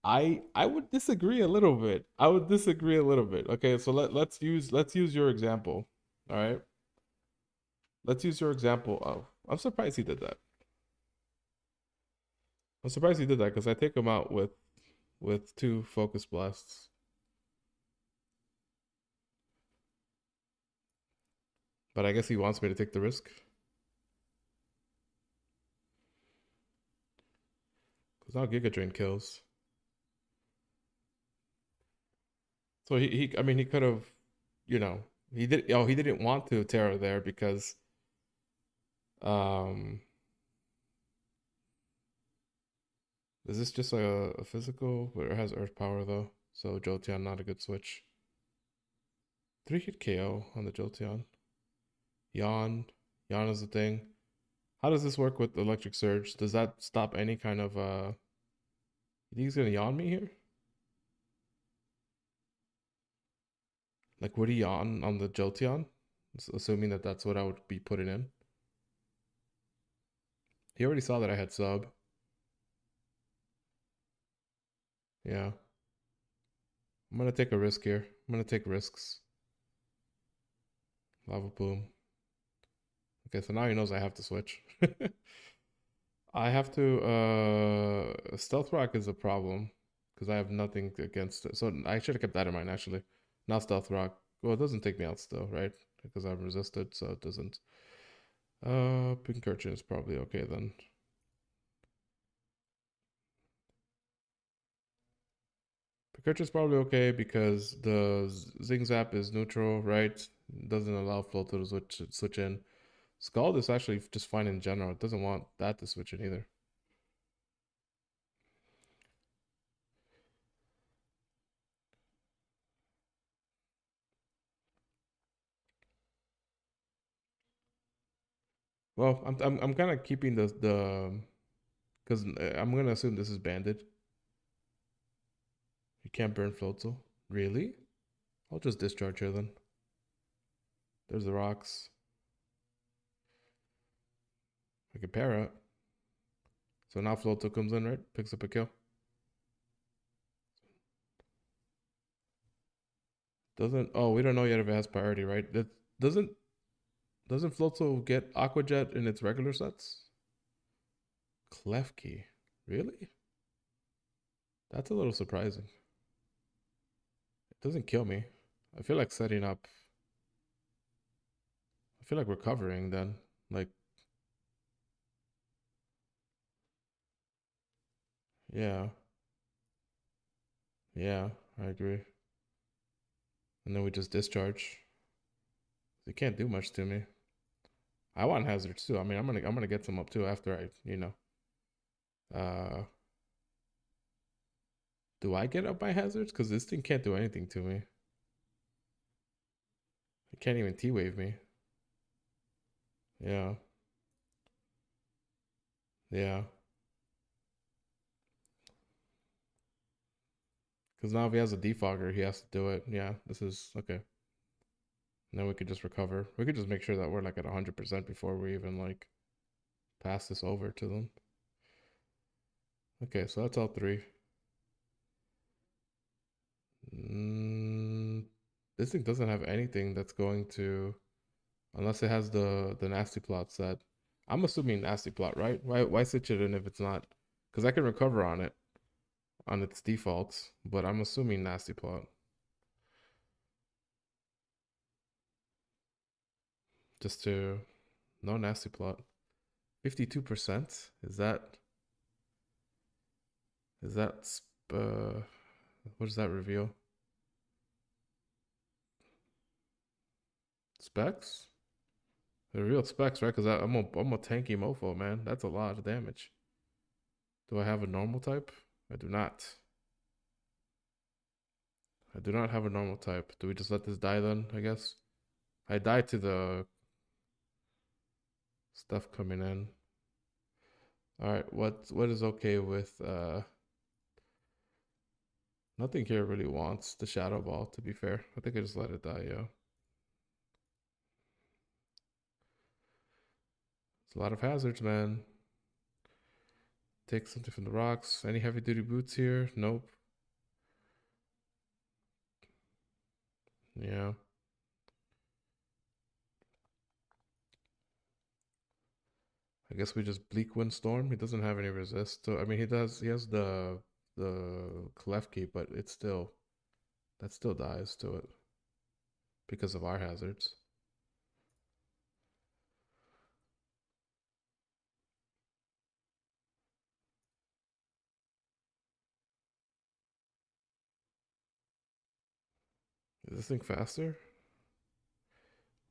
I would disagree a little bit. I would disagree a little bit. Okay, so let's use your example. All right. Let's use your example of I'm surprised he did that. I'm surprised he did that because I take him out with two focus blasts. But I guess he wants me to take the risk. Because now Giga Drain kills. So I mean he could have, you know, he didn't want to Terra there because um is this just a physical but it has earth power though. So Jolteon not a good switch. 3-hit KO on the Jolteon. Yawn. Yawn is the thing. How does this work with Electric Surge? Does that stop any kind of you think he's gonna yawn me here? Like would he yawn on the Jolteon? Assuming that that's what I would be putting in. He already saw that I had sub. Yeah. I'm gonna take a risk here. I'm gonna take risks. Lava Boom. Okay, so now he knows I have to switch. I have to Stealth Rock is a problem because I have nothing against it. So I should have kept that in mind actually. Not Stealth Rock. Well, it doesn't take me out still, right? Because I'm resisted, so it doesn't. Pincurchin is probably okay then. Pincurchin is probably okay because the Zing Zap is neutral, right? It doesn't allow Float to switch in. Scald is actually just fine in general. It doesn't want that to switch in either. Well, I'm kind of keeping the because I'm gonna assume this is banded. You can't burn Floatzel. Really? I'll just discharge her then. There's the rocks. I can para. So now Floto comes in, right? Picks up a kill. Doesn't oh we don't know yet if it has priority, right? It doesn't Floto get Aqua Jet in its regular sets? Klefki. Really? That's a little surprising. It doesn't kill me. I feel like setting up. I feel like recovering then. Like, yeah. Yeah, I agree. And then we just discharge. They can't do much to me. I want hazards too. I mean, I'm gonna get some up too after uh do I get up my hazards? Because this thing can't do anything to me. It can't even T-wave me. Yeah. Yeah. Because now if he has a defogger, he has to do it. Yeah, this is okay. And then we could just recover. We could just make sure that we're like at 100% before we even like pass this over to them. Okay, so that's all three. Mm, this thing doesn't have anything that's going to, unless it has the nasty plot set. I'm assuming nasty plot, right? Why switch it in if it's not? Because I can recover on it on its defaults, but I'm assuming nasty plot. Just to no nasty plot. 52%? Is that uh what does that reveal? Specs? The real specs, right? Because I'm a tanky mofo, man. That's a lot of damage. Do I have a normal type? I do not. I do not have a normal type. Do we just let this die then, I guess? I die to the stuff coming in. Alright, what is okay with nothing here really wants the shadow ball, to be fair. I think I just let it die, yeah. It's a lot of hazards, man. Take something from the rocks. Any heavy duty boots here? Nope. Yeah. I guess we just bleak windstorm. He doesn't have any resist. So I mean he has the Klefki, but it's still that still dies to it because of our hazards. Is this thing faster?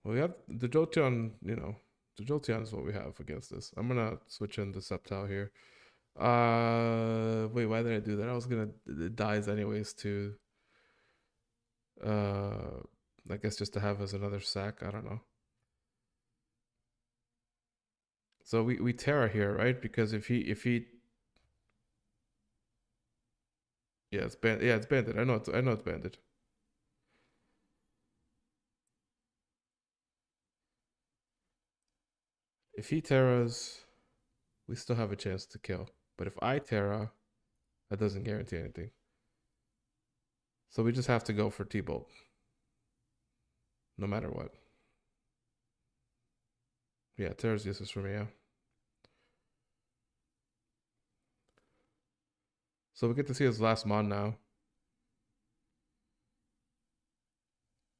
Well, we have the Jolteon, the Jolteon is what we have against this. I'm gonna switch in the Sceptile here. Wait, why did I do that? I was gonna it dies anyways to uh I guess just to have as another sack. I don't know. So we Terra here, right? Because if he yeah, it's banded. I know it's banded. If he Terras, we still have a chance to kill. But if I Terra, that doesn't guarantee anything. So we just have to go for T-Bolt. No matter what. Yeah, Terra's useless for me, yeah. So we get to see his last mon now.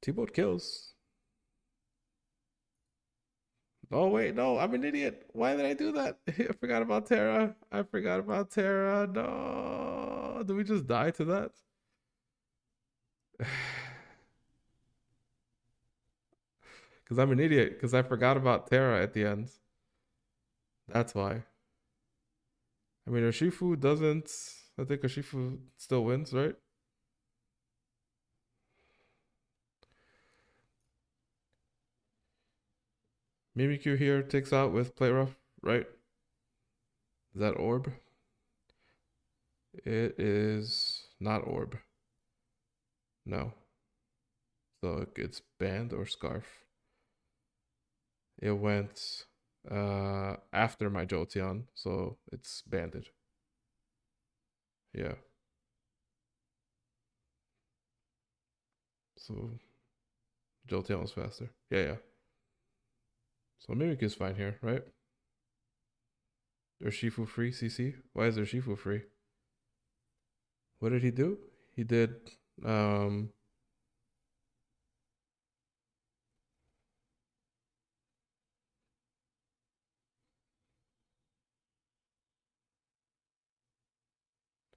T-Bolt kills. Oh wait, no, I'm an idiot. Why did I do that? I forgot about Terra. I forgot about Terra. No. Do we just die to that? Because I'm an idiot. Because I forgot about Terra at the end. That's why. I mean, Urshifu doesn't. I think Urshifu still wins, right? Mimikyu here takes out with Play Rough, right? Is that Orb? It is not Orb. No. So it's Band or Scarf. It went after my Jolteon, so it's banded. Yeah. So Jolteon was faster. Yeah, yeah. So Mimikyu is fine here, right? Or Shifu free CC? Why is there Shifu free? What did he do? He did um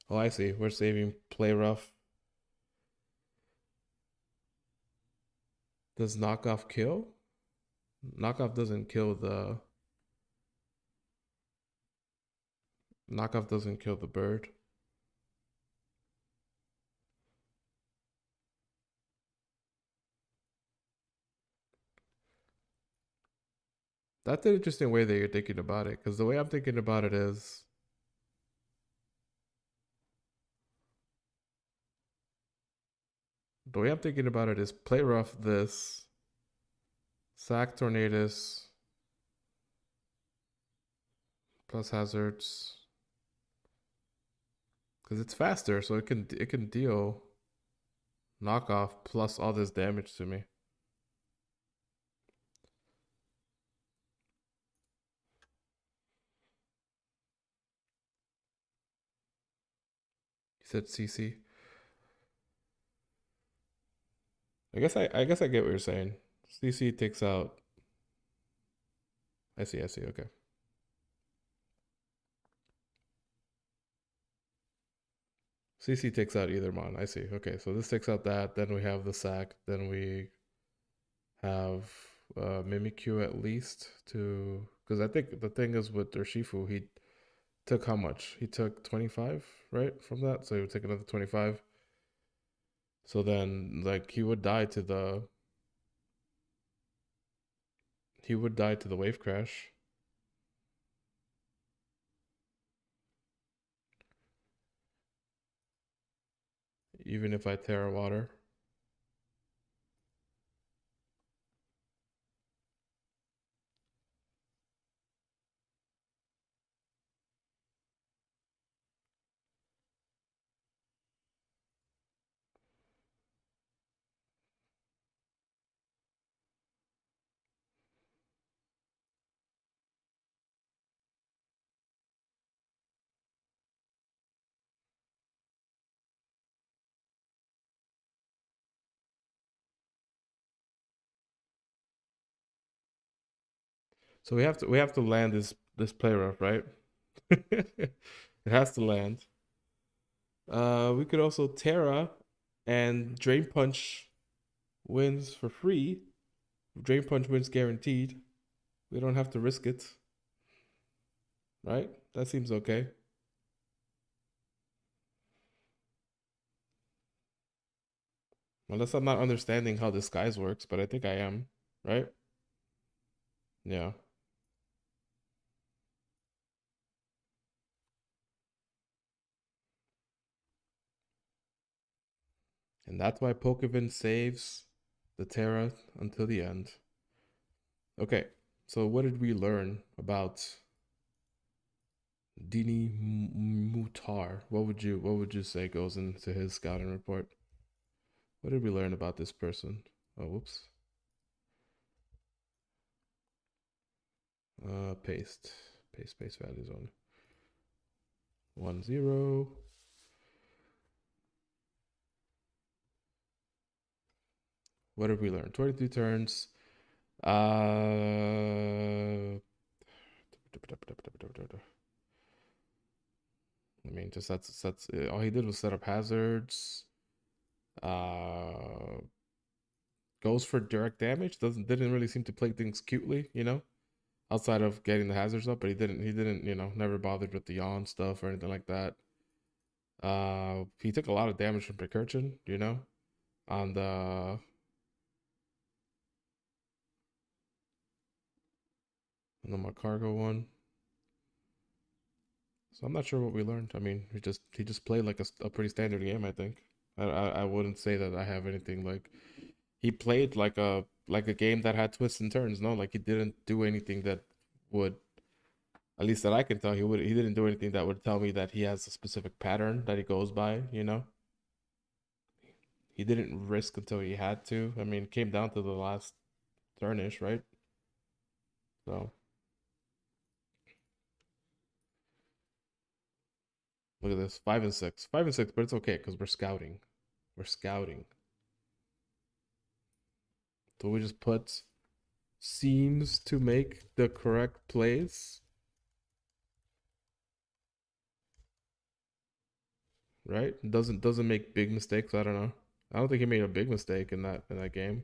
oh, I see. We're saving play rough. Does knockoff kill? Knockoff doesn't kill the knockoff doesn't kill the bird. That's an interesting way that you're thinking about it, because the way I'm thinking about it is the way I'm thinking about it is play rough this, sack tornadus plus hazards. Because it's faster, so it can deal knockoff plus all this damage to me. You said CC. I guess I get what you're saying. CC takes out. I see. Okay. CC takes out either mon. I see. Okay, so this takes out that. Then we have the sack. Then we have Mimikyu at least to because I think the thing is with Urshifu, he took how much? He took 25, right? From that. So he would take another 25. So then like he would die to the wave crash. Even if I Terra Water. So we have to land this play rough, right? It has to land. We could also Terra and Drain Punch wins for free. Drain Punch wins guaranteed. We don't have to risk it, right? That seems okay. Unless I'm not understanding how disguise works, but I think I am, right? Yeah. And that's why Pokemon saves the Terra until the end. Okay, so what did we learn about Dini Mutar? What would you say goes into his scouting report? What did we learn about this person? Oh, whoops. Paste values on 1 0. What did we learn? 22 turns. I mean, just that's all he did was set up hazards. Uh, goes for direct damage. Didn't really seem to play things cutely, outside of getting the hazards up. But he didn't never bothered with the yawn stuff or anything like that. He took a lot of damage from Precursion, on the Macargo one. So I'm not sure what we learned. I mean, he just played like a pretty standard game. I think. I wouldn't say that I have anything like he played like a game that had twists and turns. No, like he didn't do anything that would, at least that I can tell, he didn't do anything that would tell me that he has a specific pattern that he goes by. He didn't risk until he had to. I mean, it came down to the last turnish, right? So look at this, 5 and 6, 5 and 6, but it's okay because we're scouting. We're scouting. So we just put seems to make the correct plays, right? Doesn't make big mistakes. I don't know. I don't think he made a big mistake in that game.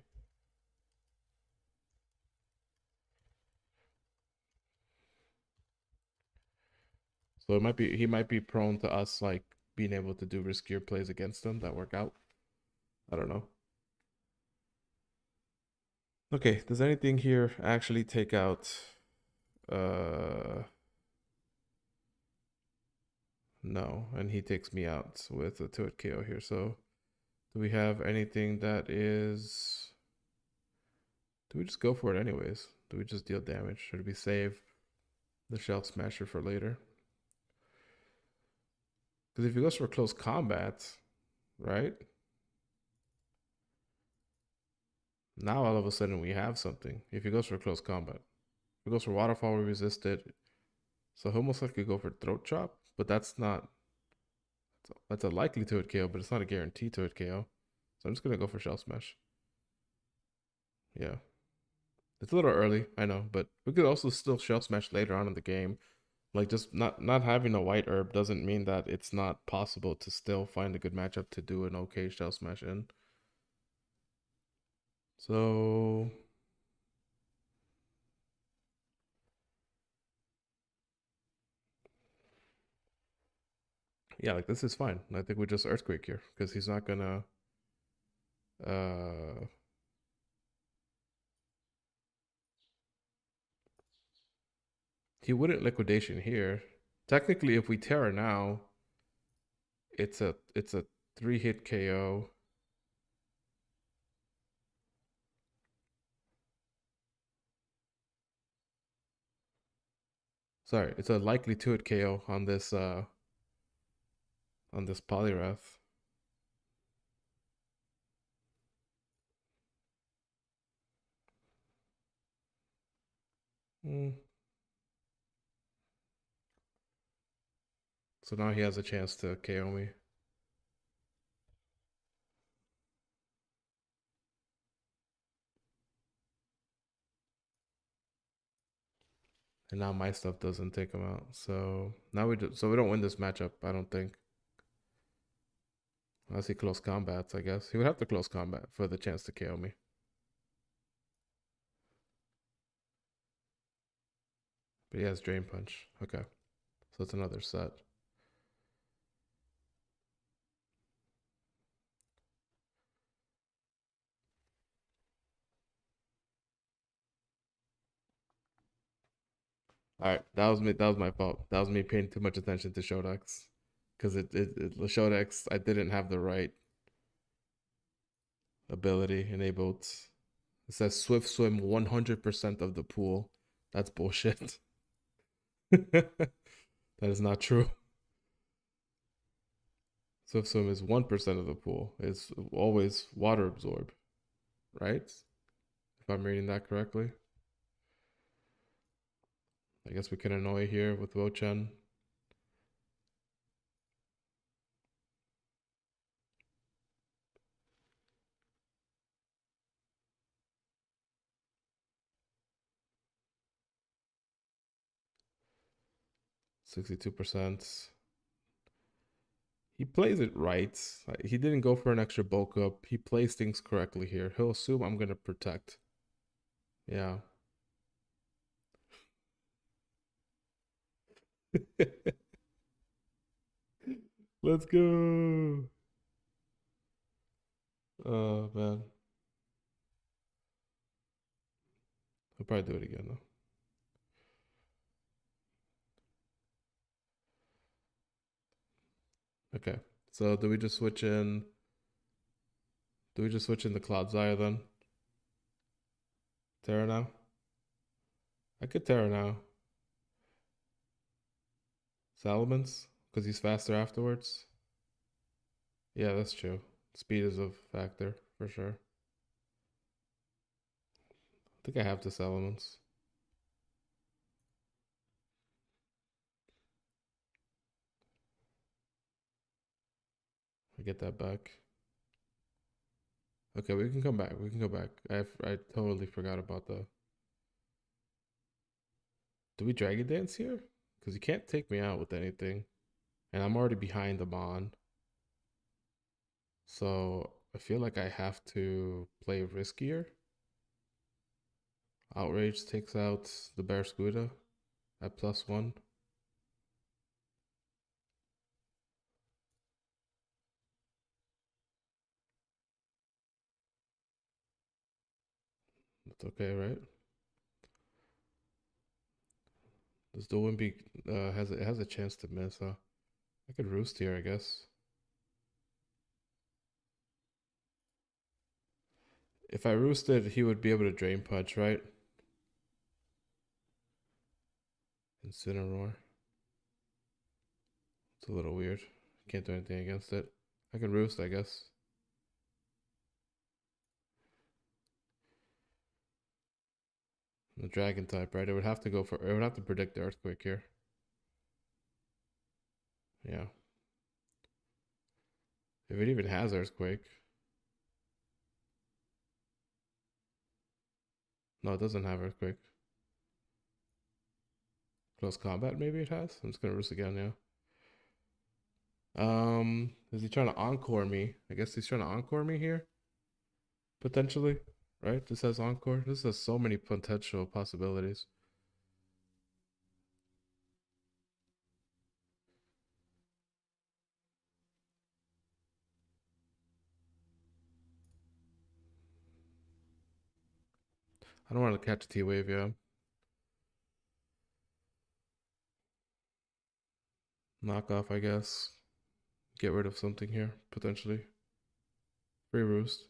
So it might be he might be prone to us like being able to do riskier plays against him that work out. I don't know. Okay, does anything here actually take out no, and he takes me out with a 2-hit KO here. So do we have anything that is, do we just go for it anyways? Do we just deal damage? Should we save the Shell Smasher for later? Because if he goes for close combat, right? Now all of a sudden we have something. If he goes for close combat, if he goes for waterfall, we resist it. So he'll most likely go for throat chop, but that's a likely to hit KO, but it's not a guarantee to hit KO. So I'm just gonna go for Shell Smash. Yeah. It's a little early, I know, but we could also still Shell Smash later on in the game. Like just not having a white herb doesn't mean that it's not possible to still find a good matchup to do an okay Shell Smash in. So yeah, like this is fine. I think we just Earthquake here because he's not gonna uh he wouldn't liquidation here. Technically, if we Terra now, it's a 3-hit KO. Sorry, it's a likely 2-hit KO on this Polyrath. Mm. So now he has a chance to KO me. And now my stuff doesn't take him out. So now so we don't win this matchup, I don't think. Unless he close combats, I guess. He would have to close combat for the chance to KO me. But he has Drain Punch. Okay. So it's another set. All right, that was me. That was my fault. That was me paying too much attention to Shodex, because the Shodex I didn't have the right ability enabled. It says Swift Swim 100% of the pool. That's bullshit. That is not true. Swift Swim is 1% of the pool. It's always water absorb, right? If I'm reading that correctly. I guess we can annoy here with Wochen. 62%. He plays it right. He didn't go for an extra bulk up. He plays things correctly here. He'll assume I'm going to protect. Yeah. Let's go. Oh, man. He'll probably do it again, though. Okay. So do we just switch in? Do we just switch into Cloud Zaya then? Terra now? I could Terra now. Salamence? Because he's faster afterwards? Yeah, that's true. Speed is a factor for sure. I think I have this Salamence. I get that back. Okay, we can come back. We can go back. I totally forgot about the. Do we Dragon Dance here? Because you can't take me out with anything. And I'm already behind the Mon. So I feel like I have to play riskier. Outrage takes out the Barraskewda at +1. That's okay, right? Does the Wimpy has a chance to miss, huh? I could roost here, I guess. If I roosted, he would be able to Drain Punch, right? Incineroar. It's a little weird. Can't do anything against it. I can roost, I guess. The dragon type, right? It would have to go for. It would have to predict the earthquake here. Yeah. If it even has earthquake. No, it doesn't have earthquake. Close combat, maybe it has. I'm just gonna roost again, yeah. Is he trying to encore me? I guess he's trying to encore me here, potentially. Right? This has encore. This has so many potential possibilities. I don't want to catch a T wave, yeah. Knock off, I guess. Get rid of something here, potentially. Free roost.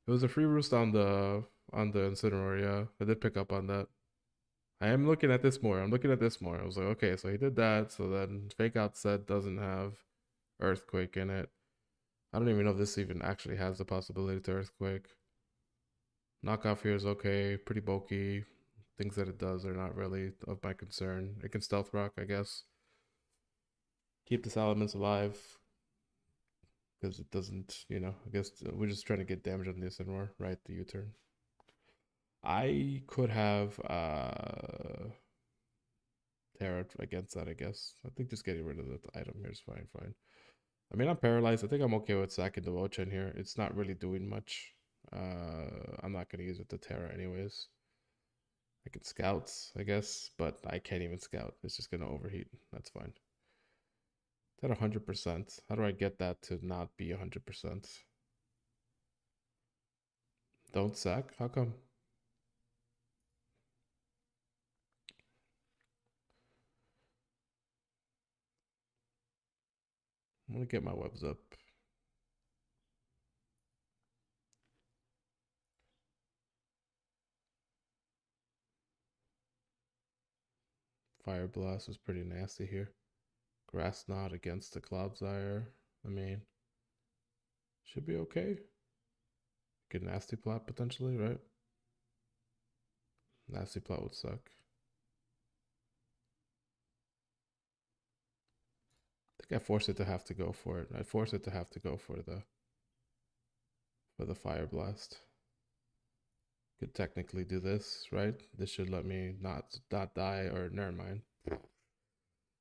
It was a free roost on the Incineroar, yeah. I did pick up on that. I am looking at this more. I'm looking at this more. I was like, okay, so he did that. So then Fake Out Set doesn't have Earthquake in it. I don't even know if this even actually has the possibility to Earthquake. Knockoff here is okay, pretty bulky. Things that it does are not really of my concern. It can Stealth Rock, I guess. Keep the Salamence alive because it doesn't, I guess we're just trying to get damage on the Incineroar, right? The U-turn. I could have Terra against that, I guess. I think just getting rid of the item here is fine, fine. I mean, I'm paralyzed. I think I'm okay with sacking the Wochen here. It's not really doing much. I'm not going to use it to Terra anyways. I could scout, I guess, but I can't even scout. It's just going to overheat. That's fine. It's at 100%. How do I get that to not be 100%? Don't sack? How come? I'm going to get my webs up. Fire Blast was pretty nasty here. Grass Knot against the Cloudsire. I mean, should be okay. Get Nasty Plot potentially, right? Nasty Plot would suck. I think I forced it to have to go for it. I forced it to have to go for the Fire Blast. Could technically do this, right? This should let me not die, or never mind.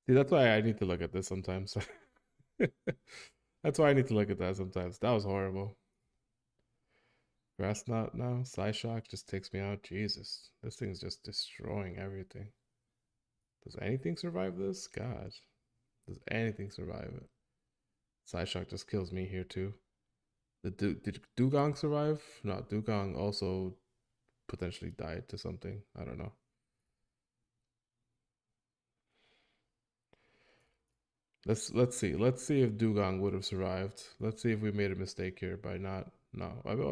See, that's why I need to look at this sometimes. That's why I need to look at that sometimes. That was horrible. Grass Knot now. Psyshock just takes me out. Jesus. This thing's just destroying everything. Does anything survive this? God. Does anything survive it? Psyshock just kills me here too. Did Dugong survive? No, Dugong also potentially died to something. I don't know. Let's see. Let's see if Dugong would have survived. Let's see if we made a mistake here by not No. I mean,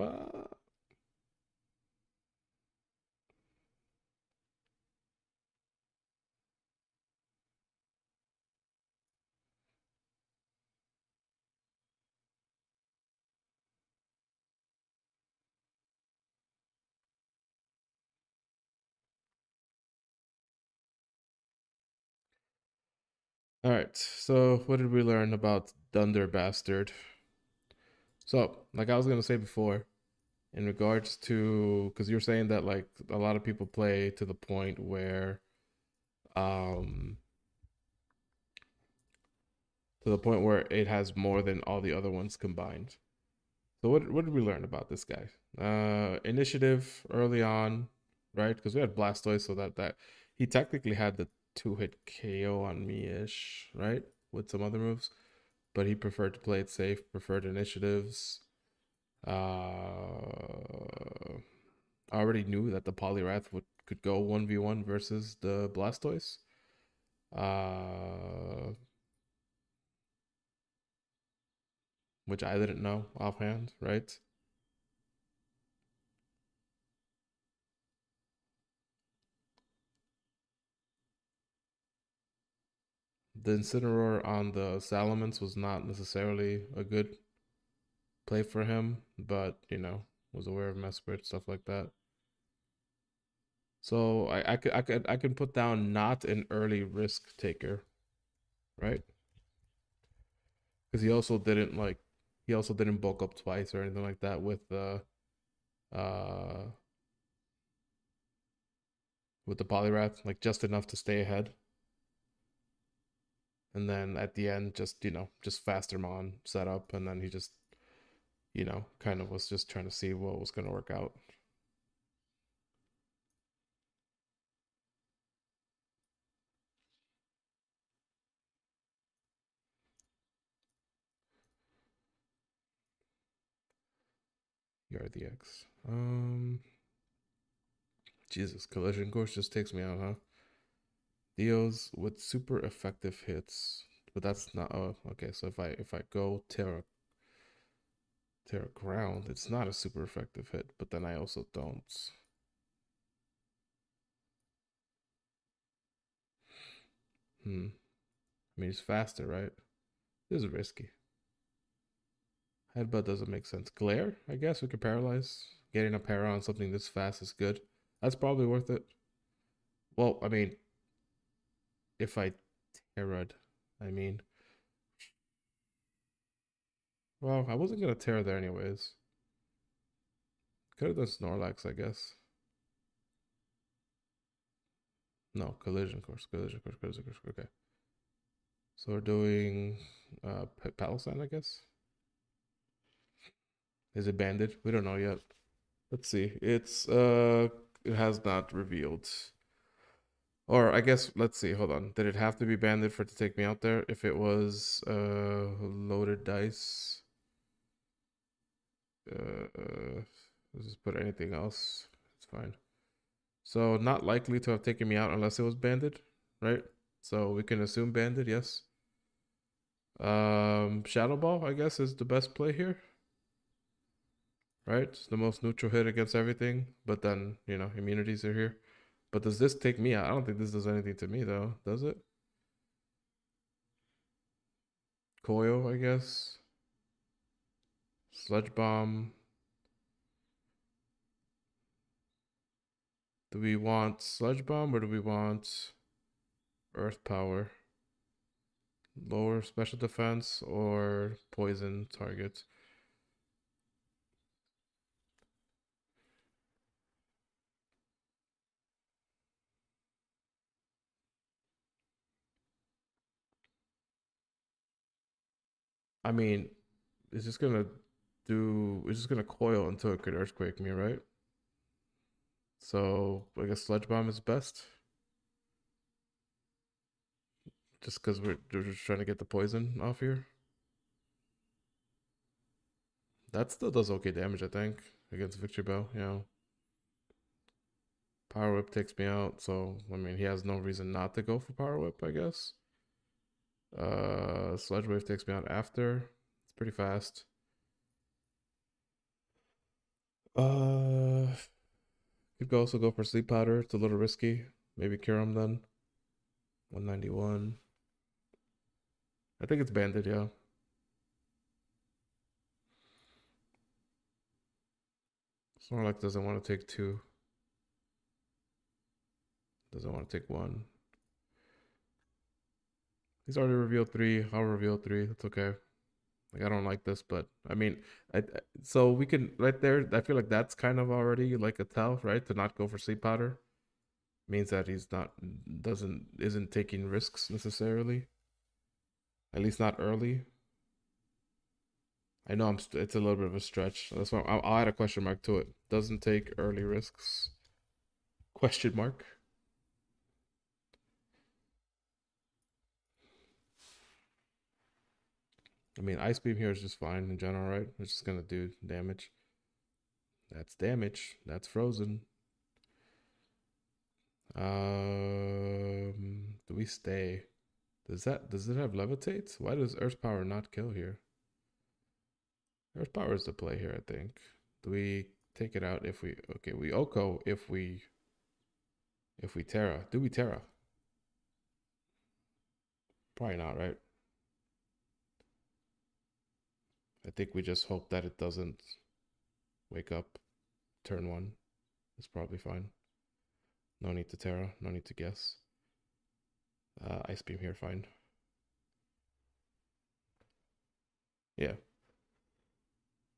all right. So, what did we learn about Dunder Bastard? So, like I was gonna say before, in regards to, because you're saying that like a lot of people play to the point where, um, it has more than all the other ones combined. So what did we learn about this guy? Initiative early on, right? Because we had Blastoise, so that he technically had the 2-hit KO on me ish, right? With some other moves, but he preferred to play it safe, preferred initiatives. I already knew that the Poliwrath could go 1v1 versus the Blastoise. Uh, which I didn't know offhand, right? The Incineroar on the Salamence was not necessarily a good play for him, but was aware of Mesprit, stuff like that. So I can put down not an early risk taker, right? Because he also didn't bulk up twice or anything like that uh with the Poliwrath, like just enough to stay ahead. And then at the end, just faster Mon set up, and then he just, kind of was just trying to see what was gonna work out. You're the X. Jesus, collision course just takes me out, huh? Deals with super effective hits, but that's not. Oh, okay. So if I go Terra Ground, it's not a super effective hit, but then I also don't. Hmm. I mean, it's faster, right? This is risky. Headbutt doesn't make sense. Glare, I guess we could paralyze. Getting a para on something this fast is good. That's probably worth it. Well, I mean, if I Terra'd, I mean, well, I wasn't gonna Terra there anyways. Could have done Snorlax, I guess. No, collision course, collision course, collision course. Okay. So we're doing Palisand, I guess. Is it banded? We don't know yet. Let's see. It has not revealed. Or I guess let's see. Hold on. Did it have to be banded for it to take me out there? If it was loaded dice, let's just put anything else. It's fine. So not likely to have taken me out unless it was banded, right? So we can assume banded, yes. Shadow Ball, I guess, is the best play here, right? It's the most neutral hit against everything, but then, immunities are here. But does this take me out? I don't think this does anything to me, though. Does it? Coil, I guess. Sludge Bomb. Do we want Sludge Bomb or do we want Earth Power? Lower special defense or poison targets? I mean, it's just gonna it's just gonna coil until it could earthquake me, right? So I guess Sludge Bomb is best. Just because we're just trying to get the poison off here. That still does okay damage, I think, against Victory Bell. Power Whip takes me out, so I mean he has no reason not to go for Power Whip, I guess. Sludge Wave takes me out after. It's pretty fast. Uh, could also go for sleep powder. It's a little risky. Maybe cure him then. 191. I think it's banded, yeah. Snorlax doesn't want to take two. Doesn't want to take one. He's already revealed three. I'll reveal three. That's okay. Like I don't like this, but I mean, so we can right there. I feel like that's kind of already like a tell, right? To not go for sleep powder means that he's not doesn't isn't taking risks necessarily. At least not early. I know it's a little bit of a stretch. That's why I'll add a question mark to it. Doesn't take early risks. Question mark. I mean, ice beam here is just fine in general, right? It's just gonna do damage. That's damage. That's frozen. Do we stay? Does it have levitate? Why does Earth Power not kill here? Earth Power is the play here, I think. Do we take it out if we okay, we Oko if we Terra. Do we Terra? Probably not, right? I think we just hope that it doesn't wake up turn one. It's probably fine. No need to Terra, no need to guess. Ice Beam here, fine. Yeah.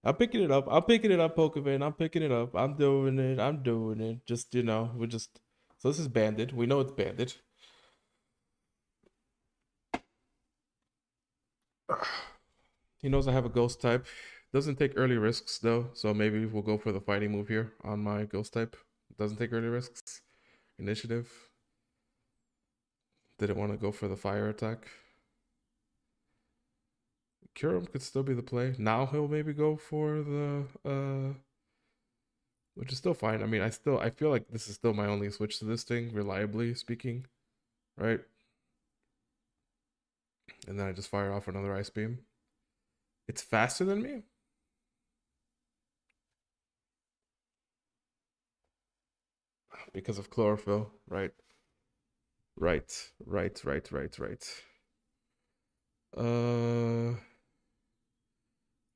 I'm picking it up. I'm picking it up, Pokemon. I'm picking it up. I'm doing it. I'm doing it. Just, we're just. So this is banded. We know it's banded. He knows I have a ghost type. Doesn't take early risks, though. So maybe we'll go for the fighting move here on my ghost type. Doesn't take early risks. Initiative. Didn't want to go for the fire attack. Kyurem could still be the play. Now he'll maybe go for the which is still fine. I mean, I feel like this is still my only switch to this thing, reliably speaking, right? And then I just fire off another ice beam. It's faster than me. Because of chlorophyll, right? Right.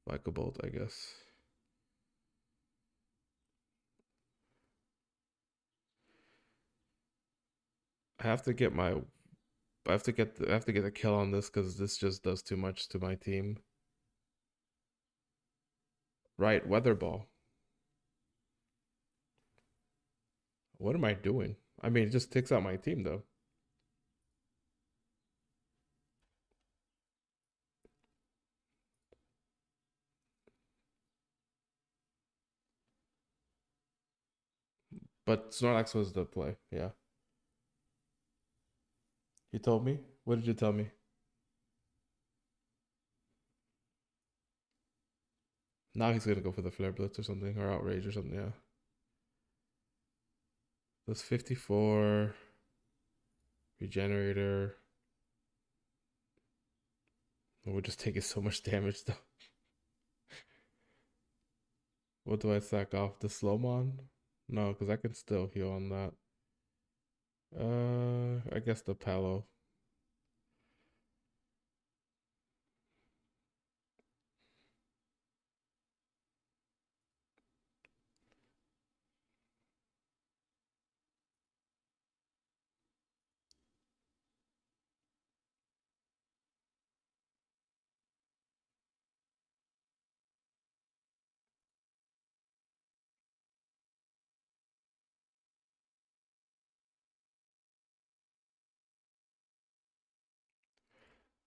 Like a bolt, I guess. I have to get my I have to get a kill on this because this just does too much to my team. Right, weather ball. What am I doing? I mean, it just takes out my team though. But Snorlax was the play. Yeah. You told me? What did you tell me? Now he's gonna go for the Flare Blitz or something, or Outrage or something, yeah. That's 54. Regenerator. We're just taking so much damage though. What do I sack off? The Slowmon? No, because I can still heal on that. I guess the Palo.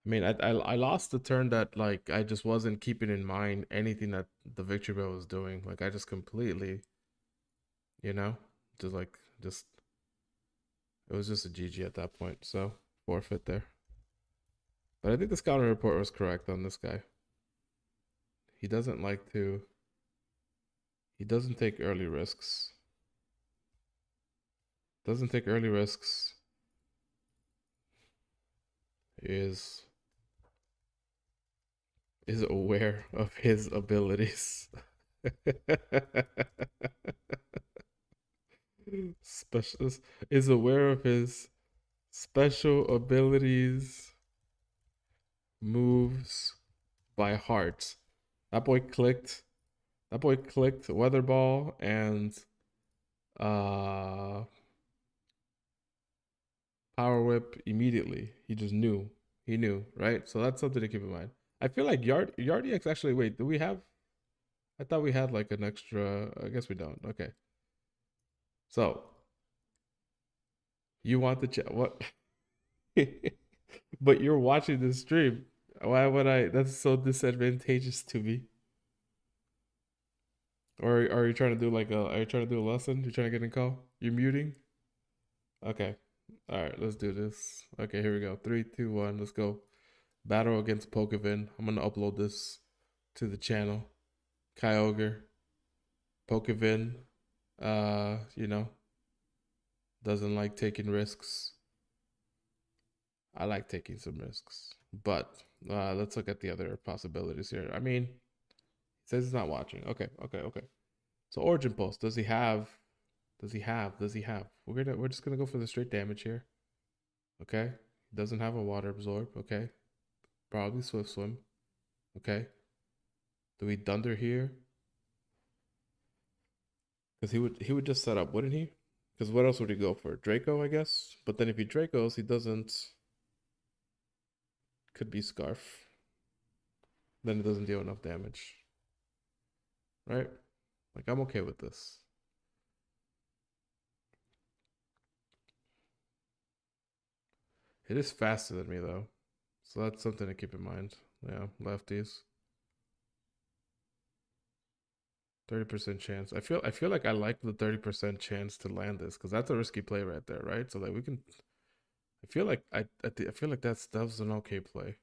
I mean, I lost the turn that like I just wasn't keeping in mind anything that the Victory Bell was doing. Like I just completely, you know, just like just it was just a GG at that point. So forfeit there. But I think the scouting report was correct on this guy. He doesn't like to. He doesn't take early risks. Doesn't take early risks. Is aware of his abilities. Specialist is aware of his special abilities, moves by heart. That boy clicked. That boy clicked Weather Ball and uh Power Whip immediately. He just knew. He knew, right? So that's something to keep in mind. I feel like Yardiax actually. Wait, do we have? I thought we had like an extra. I guess we don't. Okay. So you want the chat? What? But you're watching the stream. Why would I? That's so disadvantageous to me. Or are you trying to do like a? Are you trying to do a lesson? You're trying to get in call? You're muting. Okay. All right. Let's do this. Okay. Here we go. Three, two, one. Let's go. Battle against Pokevin. I'm gonna upload this to the channel. Kyogre, Pokevin, you know, doesn't like taking risks. I like taking some risks. But let's look at the other possibilities here. I mean, he says he's not watching. Okay, okay, okay. So Origin Pulse, does he have? Does he have? Does he have? We're just gonna go for the straight damage here. Okay. Doesn't have a water absorb. Okay. Probably Swift Swim. Okay. Do we Thunder here? Because he would just set up, wouldn't he? Because what else would he go for? Draco, I guess. But then if he Dracos, he doesn't. Could be Scarf. Then it doesn't deal enough damage, right? Like I'm okay with this. It is faster than me though, so that's something to keep in mind. Yeah, lefties. 30% chance. I feel like I like the 30% chance to land this because that's a risky play right there, right? So like we can. I feel like I feel like that was an okay play.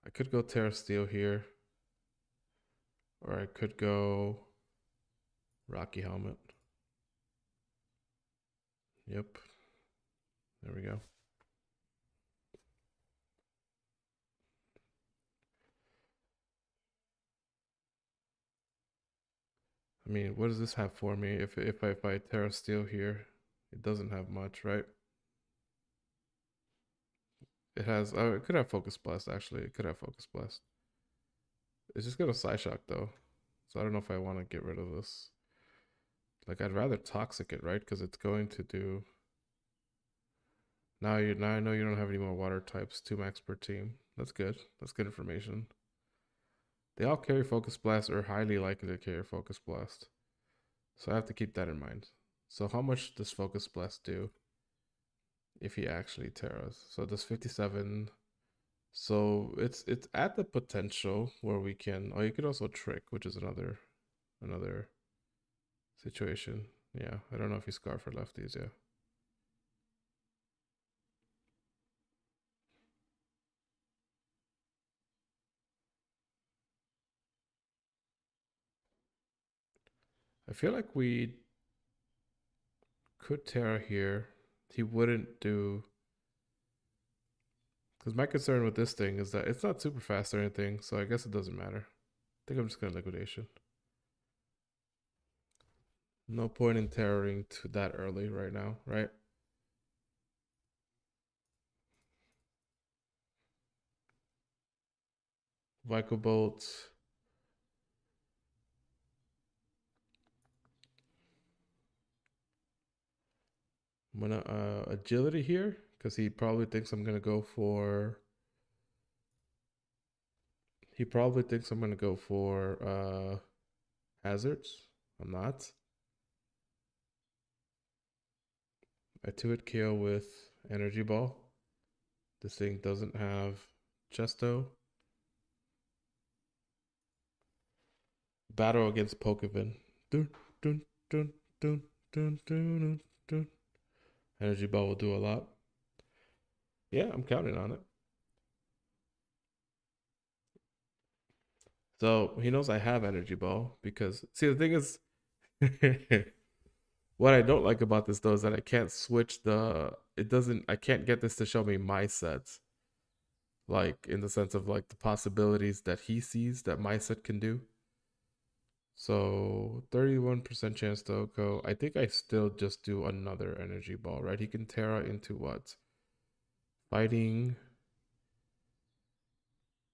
I could go Terra Steel here, or I could go Rocky Helmet. Yep. There we go. I mean, what does this have for me? If I Terra Steel here, it doesn't have much, right? It has. Oh, it could have Focus Blast. Actually, it could have Focus Blast. It's just gonna Psyshock though, so I don't know if I want to get rid of this. Like, I'd rather Toxic it, right? Because it's going to do. Now I know you don't have any more Water types. 2 max per team. That's good. That's good information. They all carry Focus Blast or highly likely to carry Focus Blast, so I have to keep that in mind. So how much does Focus Blast do if he actually Terras? So does 57. So it's at the potential where we can. Oh, you could also Trick, which is another situation. Yeah, I don't know if he's Scarf for lefties. Yeah, I feel like we could Terra here. He wouldn't do. Because my concern with this thing is that it's not super fast or anything, so I guess it doesn't matter. I think I'm just gonna Liquidation. No point in terroring to that early right now, right? Vico Bolt. I'm gonna agility here because he probably thinks I'm gonna go for. He probably thinks I'm gonna go for hazards. I'm not. I 2-hit KO with Energy Ball. This thing doesn't have Chesto. Battle against Pokevin. Dun, dun, dun, dun, dun, dun, dun, dun. Energy Ball will do a lot. Yeah, I'm counting on it. So he knows I have Energy Ball because see the thing is what I don't like about this though is that I can't switch the it doesn't I can't get this to show me my sets. Like in the sense of like the possibilities that he sees that my set can do. So 31% chance to Oko. I think I still just do another energy ball, right? He can Terra into what? Fighting.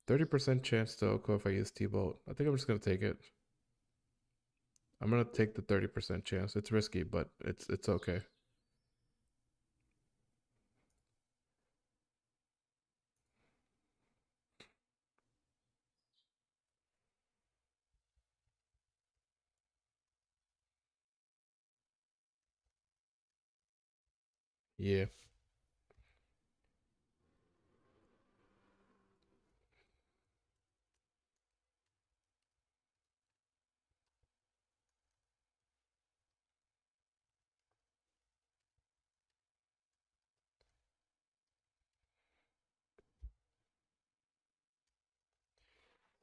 30% chance to Oko if I use T-Bolt. I think I'm just gonna take it. I'm gonna take the 30% chance. It's risky, but it's okay. Yeah.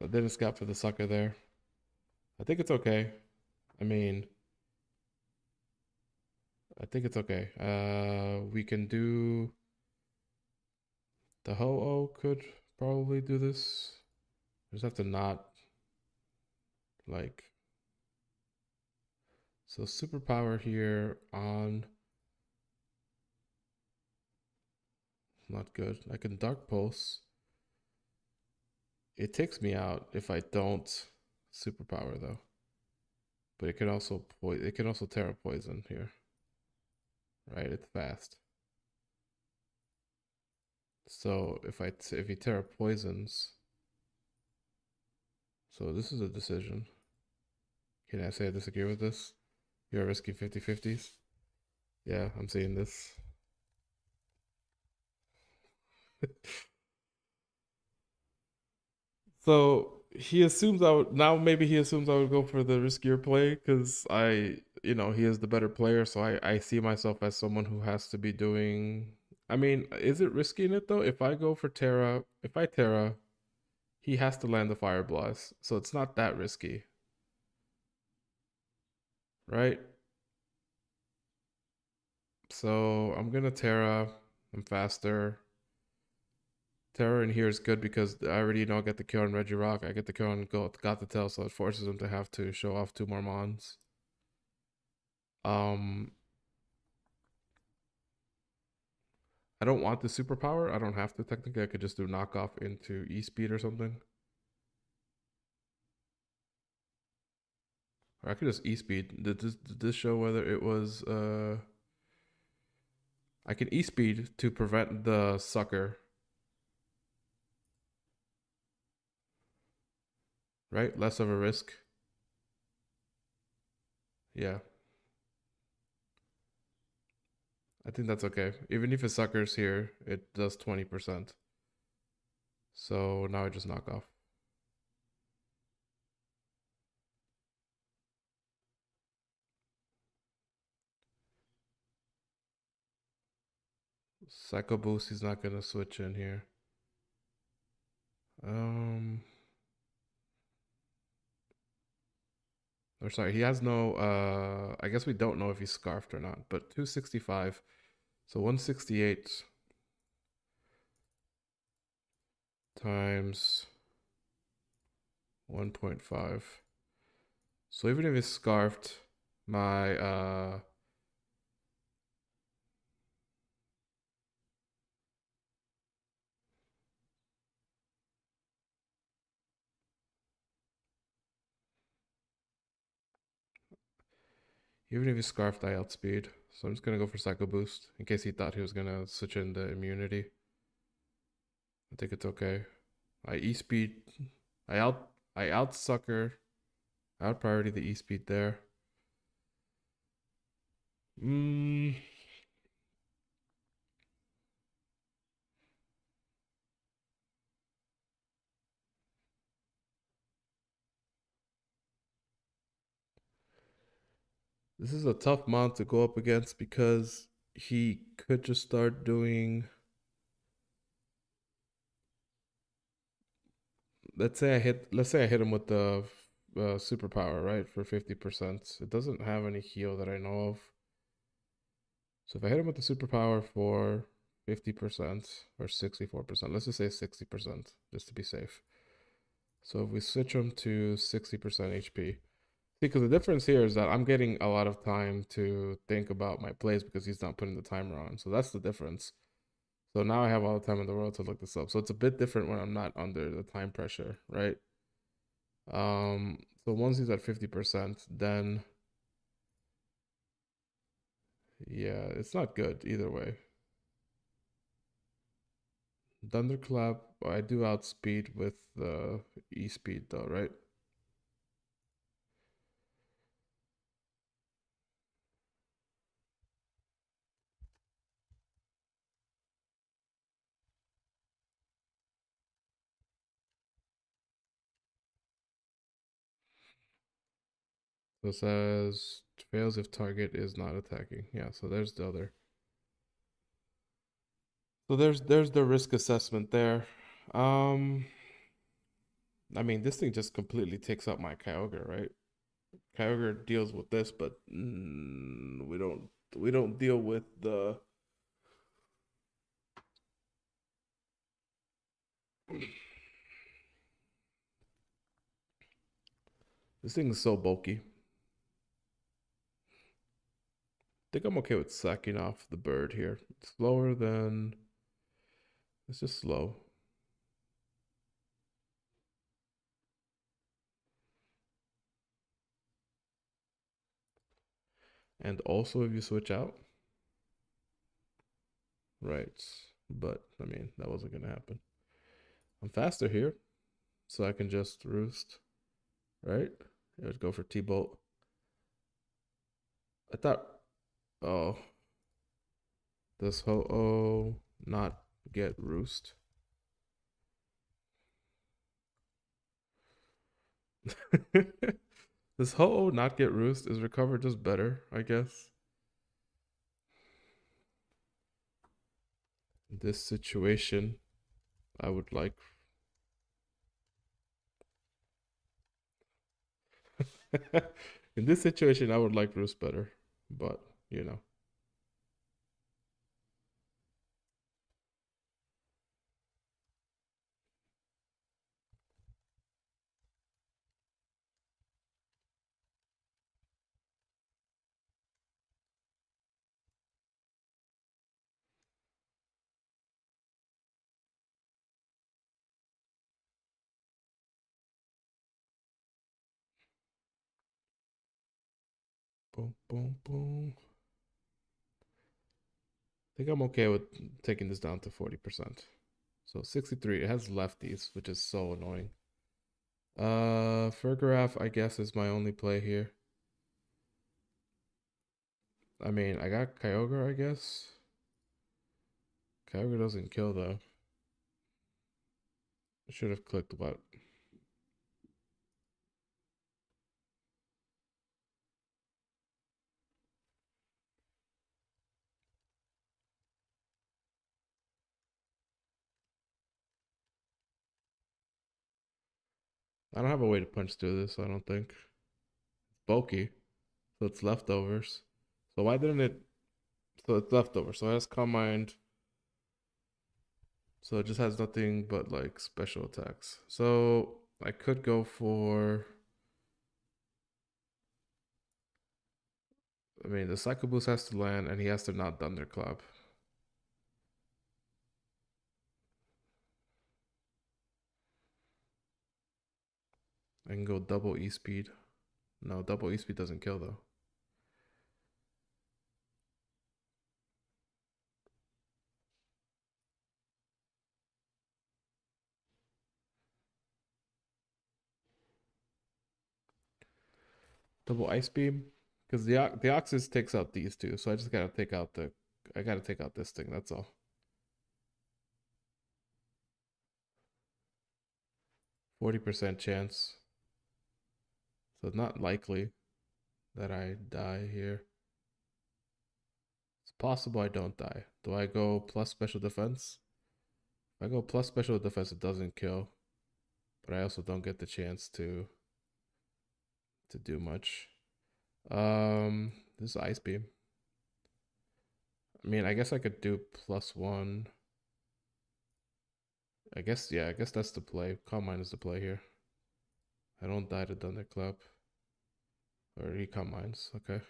I didn't scout for the sucker there. I think it's okay. I mean, I think it's okay. We can do the Ho-Oh could probably do this. Just have to not like so superpower here on not good. I can Dark Pulse. It takes me out if I don't superpower though. But it can also it can also Terra Poison here. Right? It's fast. So if he Terra Poisons, so this is a decision. Can I say I disagree with this? You're risking 50-50s? Yeah, I'm seeing this. So he assumes I would now maybe he assumes I would go for the riskier play because he is the better player. So I see myself as someone who has to be doing. I mean, is it risking it though? If I go for Terra, if I Terra, he has to land the Fire Blast. So it's not that risky, right? So I'm gonna Terra. I'm faster. Terra in here is good because I already know I get the kill on Regirock. I get the kill on got the tail, so it forces him to have to show off two more mons. Um, I don't want the superpower. I don't have to technically. I could just do knockoff into E speed or something. Or I could just E speed. Did this show whether it was I can E speed to prevent the sucker, right? Less of a risk. Yeah. I think that's okay. Even if it suckers here, it does 20%. So now I just knock off. Psycho boost, he's not gonna switch in here. Um or sorry, he has no I guess we don't know if he's scarfed or not, but 265. So 168 times 1.5. So even if it's scarfed, my even if he's scarfed, I outspeed. So I'm just gonna go for Psycho Boost in case he thought he was gonna switch in the immunity. I think it's okay. I E speed. I out sucker. I out priority the E speed there. Mm, this is a tough mon to go up against because he could just start doing. Let's say I hit him with the superpower, right, for 50%. It doesn't have any heal that I know of. So if I hit him with the superpower for 50% or 64%, let's just say 60%, just to be safe. So if we switch him to 60% HP, because the difference here is that I'm getting a lot of time to think about my plays because he's not putting the timer on. So that's the difference. So now I have all the time in the world to look this up. So it's a bit different when I'm not under the time pressure, right? So once he's at 50%, then yeah, it's not good either way. Thunderclap, I do outspeed with the E speed though, right? So it says fails if target is not attacking. Yeah, so there's the other. So there's the risk assessment there. Um, I mean, this thing just completely takes out my Kyogre, right? Kyogre deals with this, but we don't deal with the. This thing is so bulky. I think I'm okay with sacking off the bird here. It's slower than. It's just slow. And also, if you switch out, right? But I mean, that wasn't gonna happen. I'm faster here, so I can just roost, right? It would go for T-Bolt. I thought, oh, does Ho-Oh not get roost? Does Ho-Oh not get roost? Is recover just better, I guess? In this situation, I would like. In this situation, I would like roost better, but you know. Boom, boom, boom. I think I'm okay with taking this down to 40%. So 63, it has lefties, which is so annoying. Fergraph, I guess, is my only play here. I mean, I got Kyogre, I guess. Kyogre doesn't kill, though. I should have clicked what? I don't have a way to punch through this, I don't think. It's bulky, so it's leftovers. So why didn't it? So it's leftovers. So it has Calm Mind. So it just has nothing but like special attacks. So I could go for. I mean, the Psycho Boost has to land, and he has to not Thunderclap. I can go double E speed. No, double E speed doesn't kill though. Double Ice Beam, because the Oxys takes out these two, so I just gotta take out the. I gotta take out this thing. That's all. 40% chance. So it's not likely that I die here. It's possible I don't die. Do I go plus special defense? If I go plus special defense, it doesn't kill, but I also don't get the chance to do much. This is Ice Beam. I mean, I guess I could do +1. I guess, yeah, I guess that's the play. Calm Mind is the play here. I don't die to Thunderclap. Or he combines. Okay.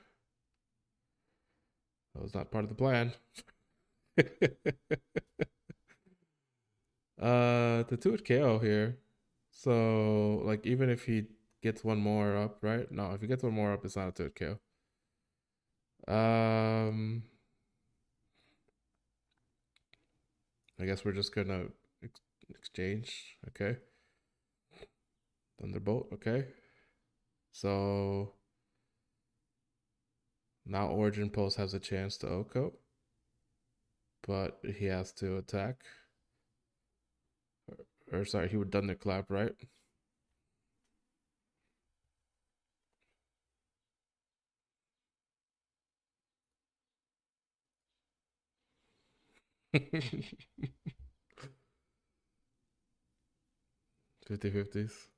That was not part of the plan. The 2 would KO here. So like even if he gets one more up, right? No, if he gets one more up, it's not a 2 KO. I guess we're just gonna exchange. Okay. Thunderbolt. Okay. So now Origin Pulse has a chance to Oko, but he has to attack. Or sorry, he would Thunderclap, right? Fifties.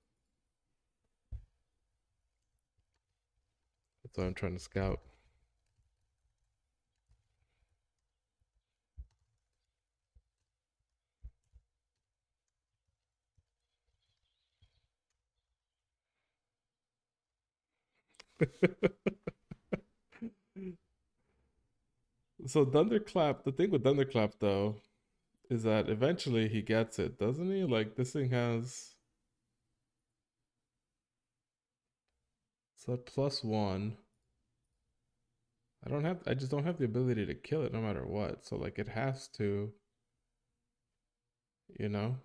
That's what I'm trying to scout. So Thunderclap, the thing with Thunderclap though, is that eventually he gets it, doesn't he? Like this thing has so +1. I just don't have the ability to kill it no matter what. So like it has to, you know.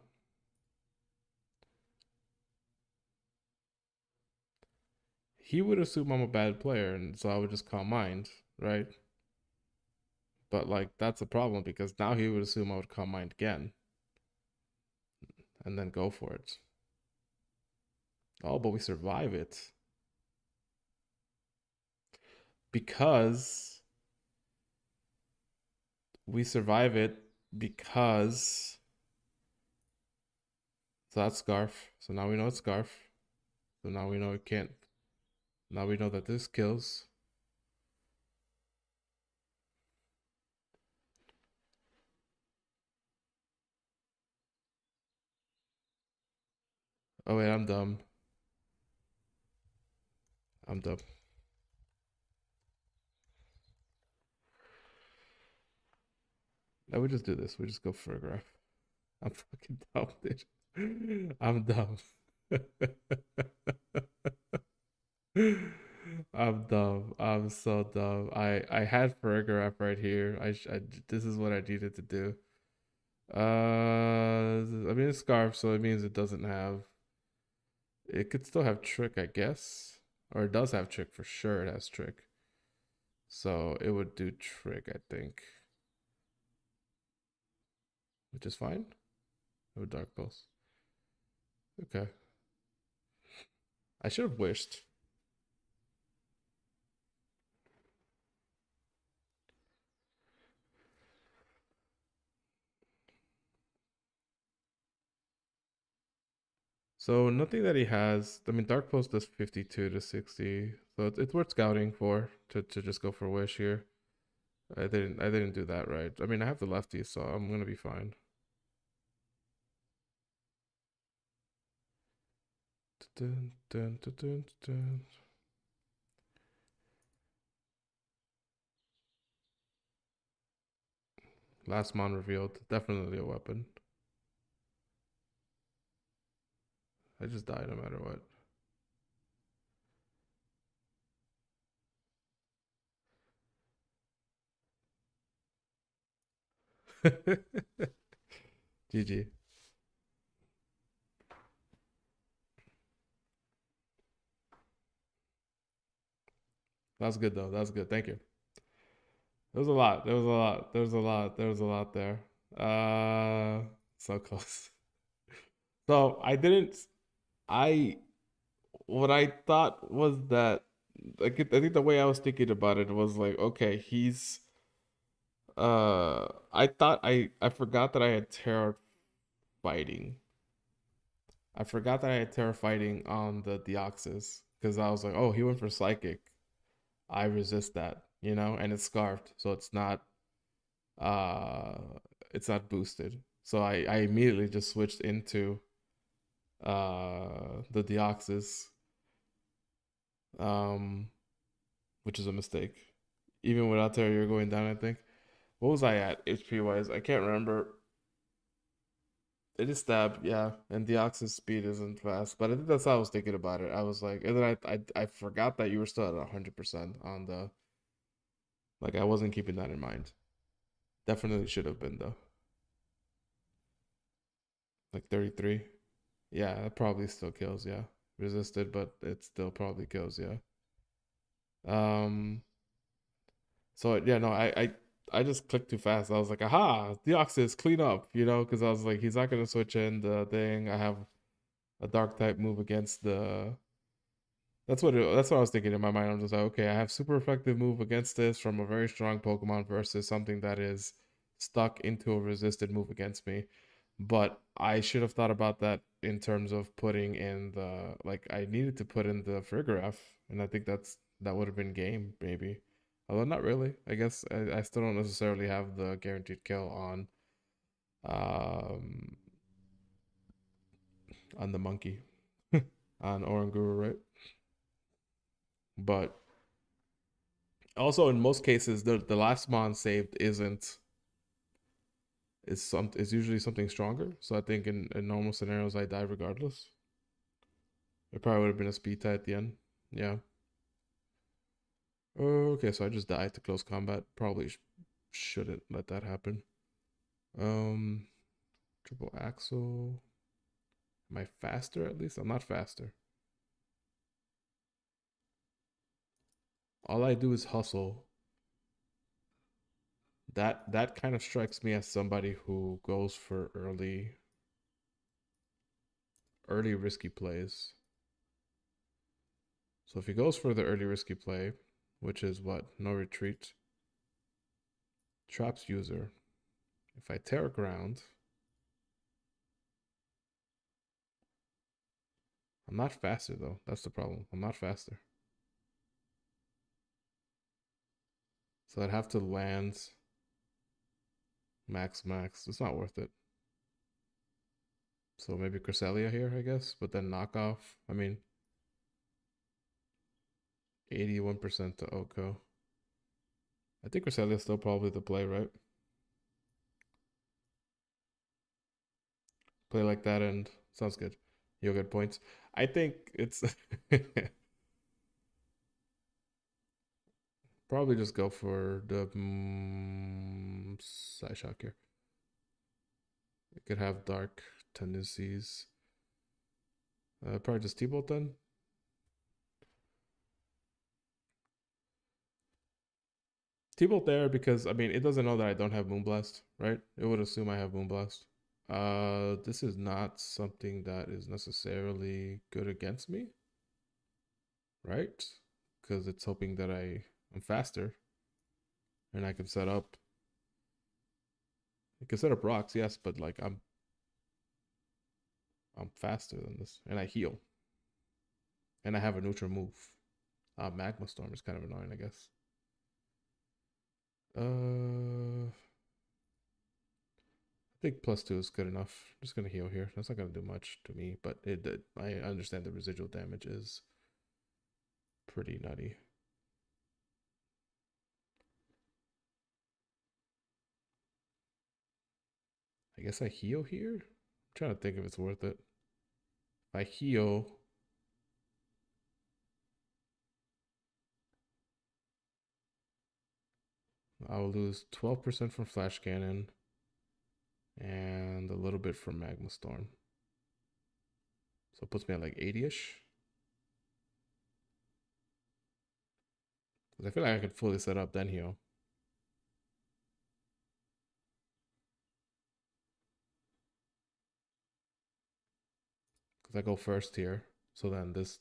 He would assume I'm a bad player, and so I would just call mind, right? But like that's a problem because now he would assume I would call mind again and then go for it. Oh, but we survive it because we survive it because so that's Scarf. So now we know it's Scarf. So now we know it can't. Now we know that this kills. Oh wait, I'm dumb. I'm dumb. No, we just do this. We just go for a graph. I'm fucking dumb, dude. I'm dumb. I'm dumb. I'm so dumb. I had paragraph right here. This is what I needed to do. I mean it's scarf, so it means it doesn't have. It could still have trick, I guess, or it does have trick for sure. It has trick, so it would do trick, I think, which is fine. It would dark pulse. Okay, I should have wished. So nothing that he has. I mean, Dark Pulse does 52 to 60, so it's worth scouting for to just go for Wish here. I didn't do that right. I mean, I have the lefty, so I'm gonna be fine. Dun, dun, dun, dun, dun. Last mon revealed, definitely a weapon. I just die no matter what. GG. That's good though. That's good. Thank you. There was a lot. There was a lot. There was a lot. There was a lot there. So close. So I didn't. I what I thought was that like I think the way I was thinking about it was like, okay, he's I thought I forgot that I had terror fighting. I forgot that I had terror fighting on the Deoxys because I was like, oh, he went for psychic. I resist that, and it's scarfed, so uh it's not boosted. So I immediately just switched into the Deoxys. um, which is a mistake. Even without Terry, you're going down. I think. What was I at HP wise? I can't remember. It is stab, yeah, and Deoxys speed isn't fast, but I think that's how I was thinking about it. I was like, and then I forgot that you were still at 100% on the like I wasn't keeping that in mind. Definitely should have been though. Like 33. Yeah, that probably still kills, yeah. Resisted, but it still probably kills, yeah. Um so yeah, no, I just clicked too fast. I was like, aha, Deoxys, clean up, because I was like, he's not gonna switch in the thing. I have a dark type move against the that's what I was thinking in my mind. I'm just like, okay, I have super effective move against this from a very strong Pokemon versus something that is stuck into a resisted move against me. But I should have thought about that in terms of putting in the like I needed to put in the Farigiraf, and I think that would have been game maybe. Although not really. I guess I still don't necessarily have the guaranteed kill um on the monkey on Oranguru, right? But also, in most cases, the last mon saved isn't is usually something stronger. So I think in normal scenarios, I die regardless. It probably would have been a speed tie at the end. Yeah. Okay, so I just died to close combat. Probably shouldn't let that happen. Um, triple axle. Am I faster at least? I'm not faster. All I do is hustle. That kind of strikes me as somebody who goes for early risky plays. So if he goes for the early risky play, which is what? No retreat. Traps user. If I tear ground, I'm not faster though. That's the problem. I'm not faster. So I'd have to land max. It's not worth it. So maybe Cresselia here, I guess, but then knock off. I mean, 81% to Oko. I think Cresselia's still probably the play, right? Play like that and sounds good. You'll get points. I think it's probably just go for the side shock here. It could have dark tendencies. Probably just T-Bolt then. T-Bolt there because I mean it doesn't know that I don't have Moonblast, right? It would assume I have Moonblast. This is not something that is necessarily good against me, right? Because it's hoping that I'm faster and I can set up. I can set up rocks, yes, but like I'm faster than this, and I heal, and I have a neutral move. Magma Storm is kind of annoying, I guess. I think +2 is good enough. I'm just gonna heal here. That's not gonna do much to me, but I understand the residual damage is pretty nutty. I guess I heal here. I'm trying to think if it's worth it. If I heal, I'll lose 12% from Flash Cannon and a little bit from Magma Storm. So it puts me at like 80-ish. I feel like I could fully set up then heal. Because I go first here. So then this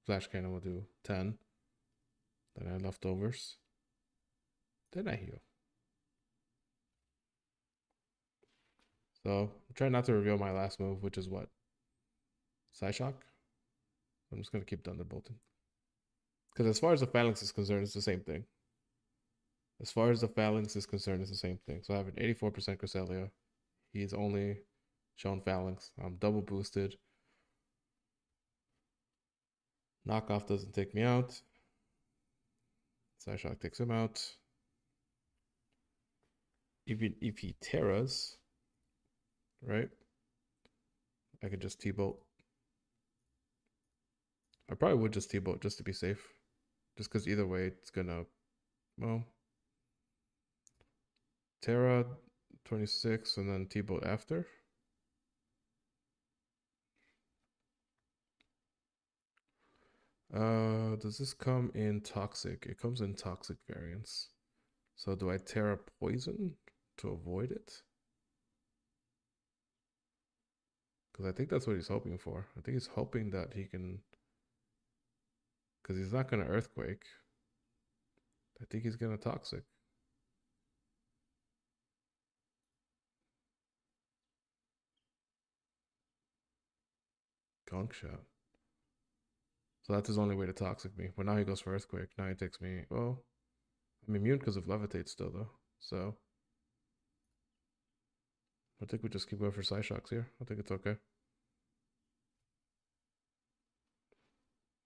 Flash Cannon will do 10. Then I have leftovers. Then I heal. So I'm trying not to reveal my last move, which is what? Psyshock? I'm just going to keep Thunderbolting. Because as far as the Phalanx is concerned, it's the same thing. As far as the Phalanx is concerned, it's the same thing. So I have an 84% Cresselia. He's only shown Phalanx. I'm double boosted. Knockoff doesn't take me out. Psyshock takes him out. Even if he terras, right? I could just T-bolt. I probably would just T-bolt just to be safe. Just because either way it's gonna, well, Terra 26 and then T-bolt after. Does this come in toxic? It comes in toxic variants. So do I Terra poison to avoid it? Because I think that's what he's hoping for. I think he's hoping that he can, because he's not gonna earthquake. I think he's gonna toxic. Conk shot. So that's his only way to toxic me. But now he goes for earthquake. Now he takes me. Well, I'm immune because of levitate still though. So I think we just keep going for Psyshocks here. I think it's okay.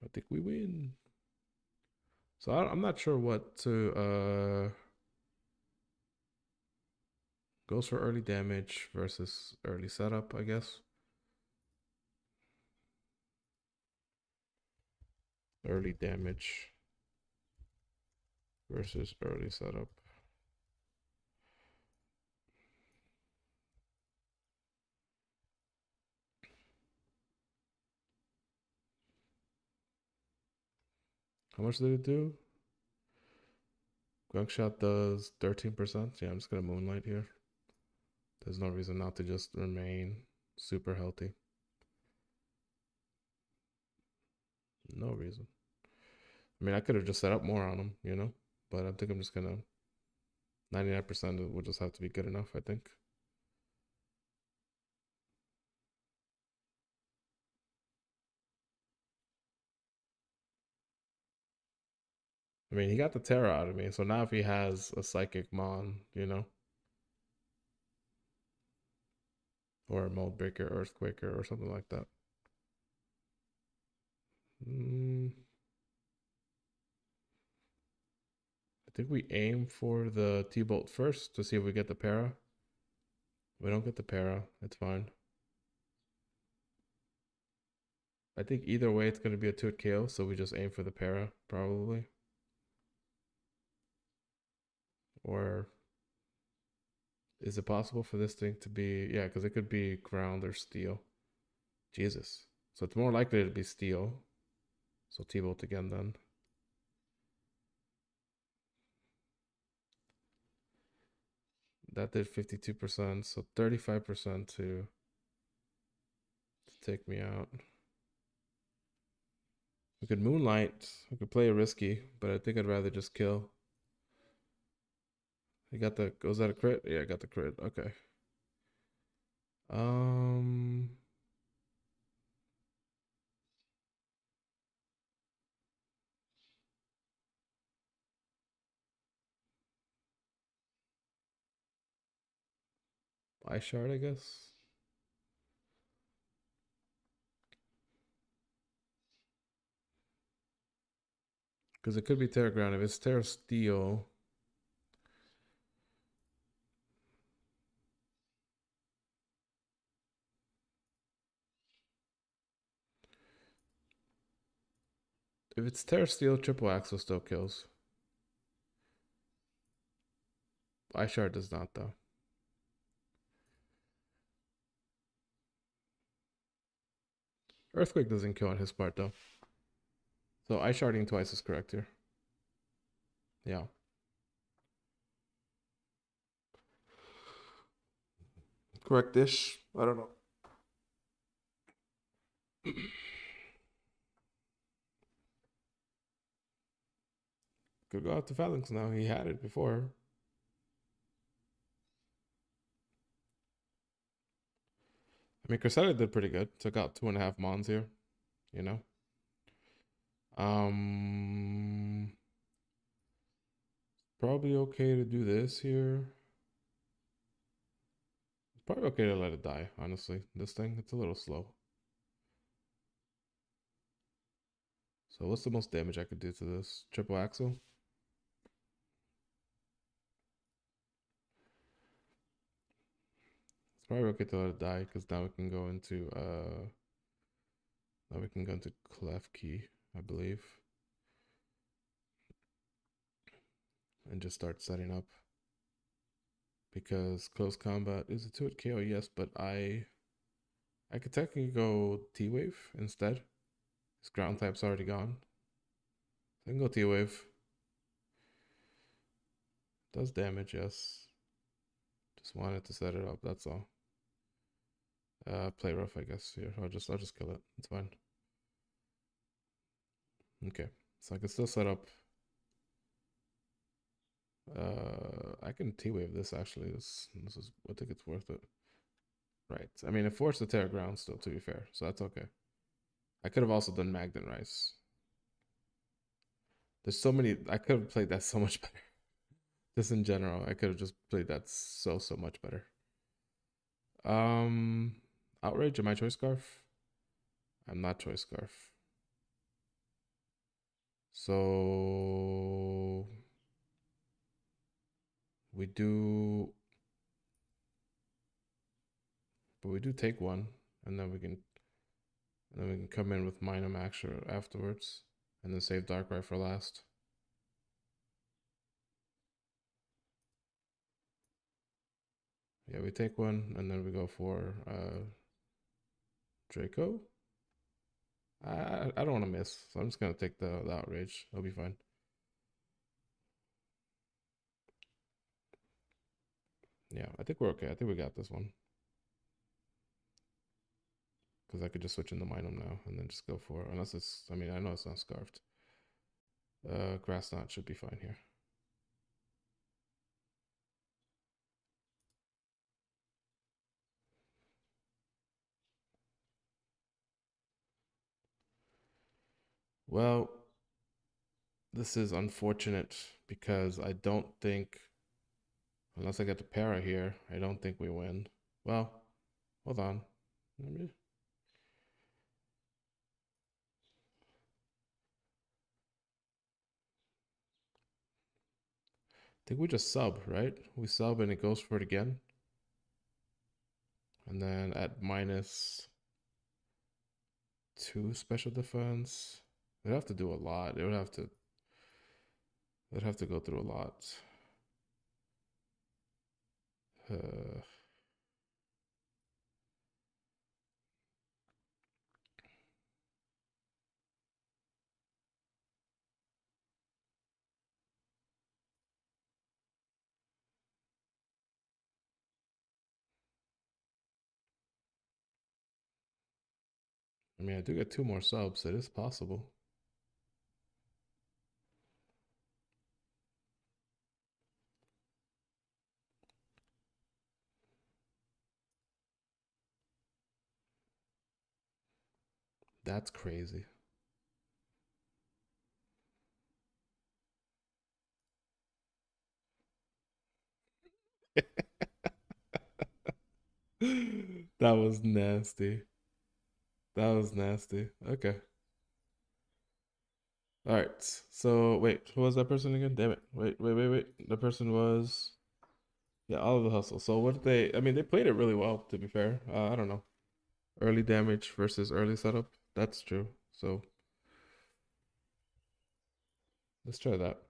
I think we win. So I'm not sure what to goes for early damage versus early setup, I guess. Early damage versus early setup. How much did it do? Gunk shot does 13%. Yeah, I'm just gonna moonlight here. There's no reason not to just remain super healthy. No reason. I mean, I could have just set up more on him, you know? But I think I'm just gonna 99% will just have to be good enough, I think. I mean, he got the terror out of me, so now if he has a psychic mon, you know, or a mold breaker, earthquaker, or something like that. I think we aim for the T-bolt first to see if we get the para. We don't get the para, it's fine. I think either way it's gonna be a 2-hit KO, so we just aim for the para, probably. Or is it possible for this thing to be, yeah, because it could be ground or steel. Jesus. So it's more likely to be steel. So T-bolt again then. That did 52%, so 35% to take me out. We could moonlight. We could play a risky, but I think I'd rather just kill. I got the, was that a crit? Yeah, I got the crit. Okay. Um, Eye shard, I guess. Because it could be Terra Ground. If it's Terra Steel, if it's Terra Steel, triple axle still kills. Eye shard does not though. Earthquake doesn't kill on his part though. So eye sharding twice is correct here. Yeah. Correct-ish. I don't know. Could go out to Phalanx now. He had it before. I mean, Crusader did pretty good. Took out 2.5 mons here, you know. Probably okay to do this here. Probably okay to let it die, honestly. This thing, it's a little slow. So what's the most damage I could do to this? Triple axle? It's probably okay to let it die because now we can go into clef key, I believe. And just start setting up. Because close combat is a 2-hit KO, yes, but I could technically go T-Wave instead. His ground type's already gone. So I can go T-Wave. Does damage, yes. Just wanted to set it up, that's all. Play rough, I guess. Here, I'll just kill it. It's fine. Okay, so I can still set up. I can T-Wave this actually. This is, I think it's worth it. Right. I mean, it forced the tear ground still, to be fair, so that's okay. I could have also done Magnet Rice. There's so many. I could have played that so much better. Just in general, I could have just played that so much better. Outrage. Am I Choice Scarf? I'm not Choice Scarf. So we do, but we do take one, and then we can come in with Minor Max afterwards, and then save Darkrai for last. Yeah, we take one, and then we go for Draco. I don't want to miss, so I'm just gonna take the outrage. It'll be fine. Yeah, I think we're okay. I think we got this one. Because I could just switch into Minum now and then just go for it. Unless it's, I mean, I know it's not scarfed. Grass Knot should be fine here. Well, this is unfortunate because I don't think, unless I get the para here, I don't think we win. Well, hold on. Let me. I think we just sub, right? We sub and it goes for it again. And then at -2 special defense, it'd have to do a lot. It would have to, it'd have to go through a lot. Uh, I mean, I do get 2 more subs. It is possible. That's crazy. That was nasty. That was nasty. Okay. All right. So wait, who was that person again? Damn it. Wait. The person was, yeah, all of the hustle. So what did they? I mean, they played it really well. To be fair, I don't know. Early damage versus early setup. That's true. So let's try that.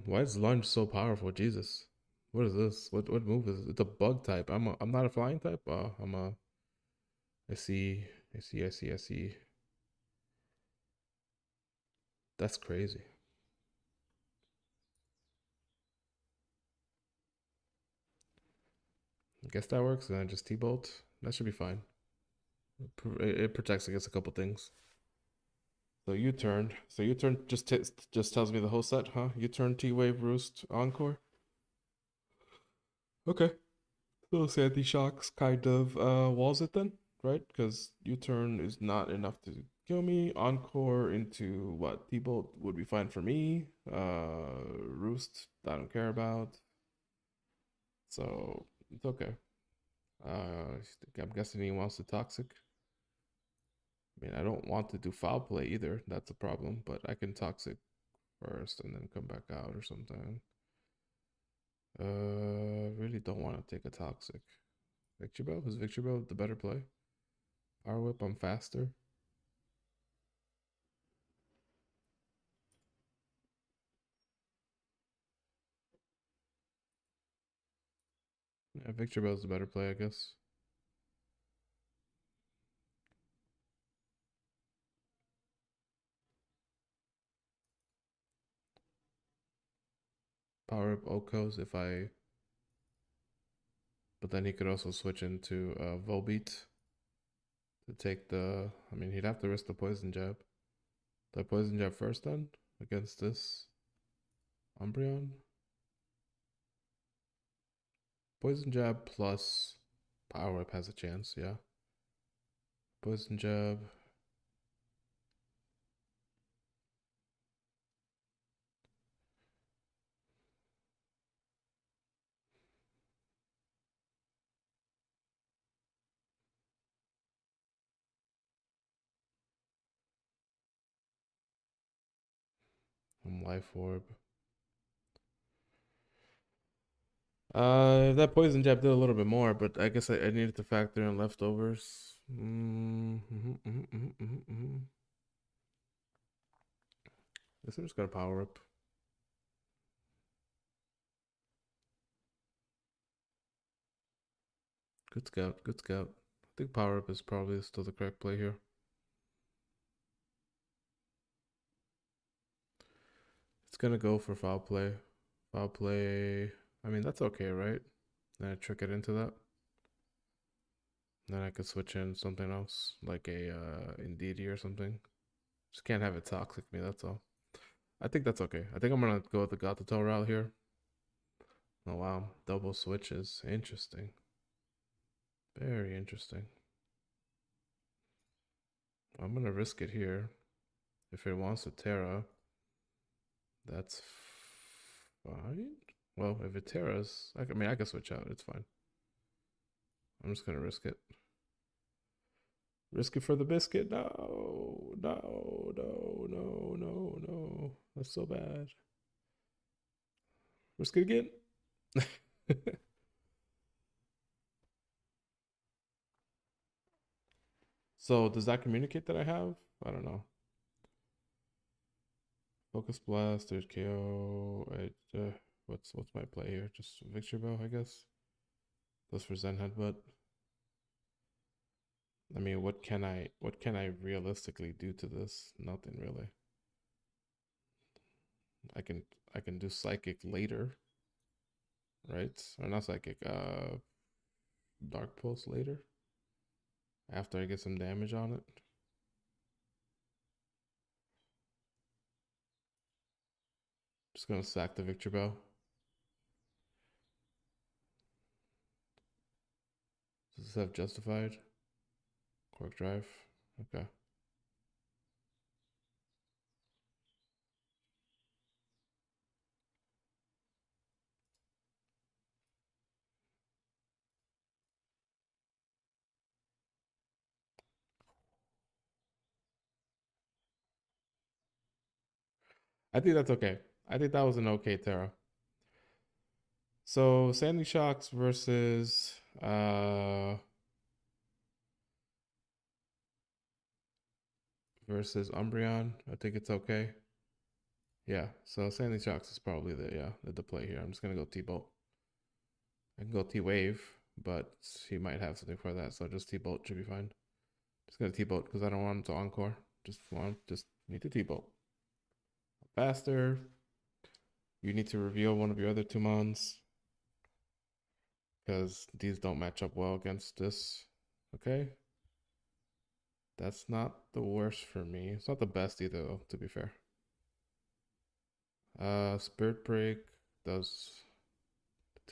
Why is lunge so powerful? Jesus. What is this? What move is it? It's a bug type. I'm not a flying type. I'm a. I see. I see. That's crazy. I guess that works. And then just T-bolt. That should be fine. It protects against a couple things. So U-turn. So U-turn just tells me the whole set, huh? U-turn, T-wave, roost, encore. Okay. So Sandy shocks kind of walls it then, right? Because U-turn is not enough to kill me. Encore into what? T-Bolt would be fine for me. Roost, I don't care about. So it's okay. I'm guessing he wants the toxic. I mean, I don't want to do foul play either. That's a problem, but I can toxic first and then come back out or something. Really don't want to take a toxic. Victory Bell? Is Victory Bell the better play? Power Whip, I'm faster. Yeah, Victory Bell's the better play, I guess. Power Whip Okos if I... But then he could also switch into Volbeat to take the... I mean, he'd have to risk the Poison Jab. The Poison Jab first then? Against this Umbreon? Poison Jab plus Power Whip has a chance, yeah. Poison Jab. Life Orb. That poison jab did a little bit more, but I guess I needed to factor in leftovers. Guess I'm just gonna power up. Good scout, good scout. I think power up is probably still the correct play here. It's gonna go for foul play. Foul play. I mean, that's okay, right? Then I trick it into that. Then I could switch in something else, like a Indeedee or something. Just can't have it toxic me, that's all. I think that's okay. I think I'm gonna go with the Gato route here. Oh wow, double switches. Interesting. Very interesting. I'm gonna risk it here. If it wants to Terra, that's fine. Well, if it Terras, I mean, I can switch out. It's fine. I'm just gonna risk it. Risk it for the biscuit? No, no, no, no, no, no. That's so bad. Risk it again. So does that communicate that I have? I don't know. Focus Blast. There's KO. What's my play here? Just Victory Bow, I guess. Goes for Zen Headbutt. I mean, what can I realistically do to this? Nothing really. I can I can do psychic later, right? Or not psychic, dark pulse later after I get some damage on it. Just gonna sack the Victory Bell. Does this have justified? Quark Drive. Okay. I think that's okay. I think that was an okay Terra. So Sandy Shocks versus Umbreon. I think it's okay. Yeah, so Sandy Shocks is probably the play here. I'm just gonna go T-Bolt. I can go T-Wave, but he might have something for that, so just T-Bolt should be fine. Just gonna T-Bolt because I don't want him to Encore. Just need to T-Bolt. Faster. You need to reveal one of your other two mons because these don't match up well against this. Okay. That's not the worst for me. It's not the best either, though, to be fair. Spirit Break does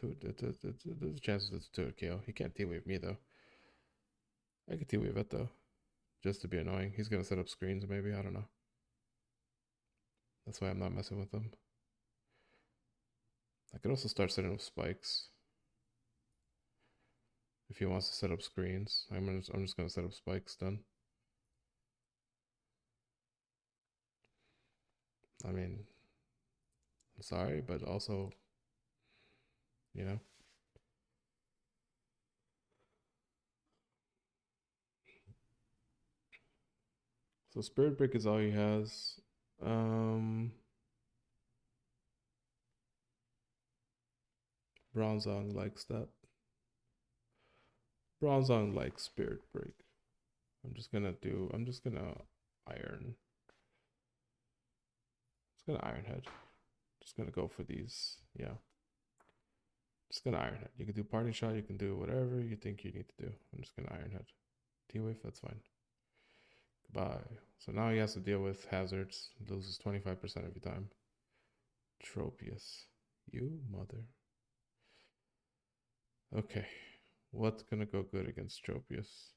there's chances it's 2 KO. He can't T-Wave me though. I can T-Wave it though. just to be annoying. He's gonna set up screens, maybe. I don't know. That's why I'm not messing with him. I could also start setting up spikes if he wants to set up screens. I'm just gonna set up spikes then. I mean, I'm sorry, but also, you know. So Spirit Break is all he has. Bronzong likes that. Bronzong likes Spirit Break. I'm just gonna iron. Just gonna Iron Head. Just gonna go for these. Yeah. Just gonna Iron Head. You can do Party Shot, you can do whatever you think you need to do. I'm just gonna Iron Head. T-Wave, that's fine. Goodbye. So now he has to deal with hazards. Loses 25% every time. Tropius. You mother. Okay. What's gonna go good against Tropius?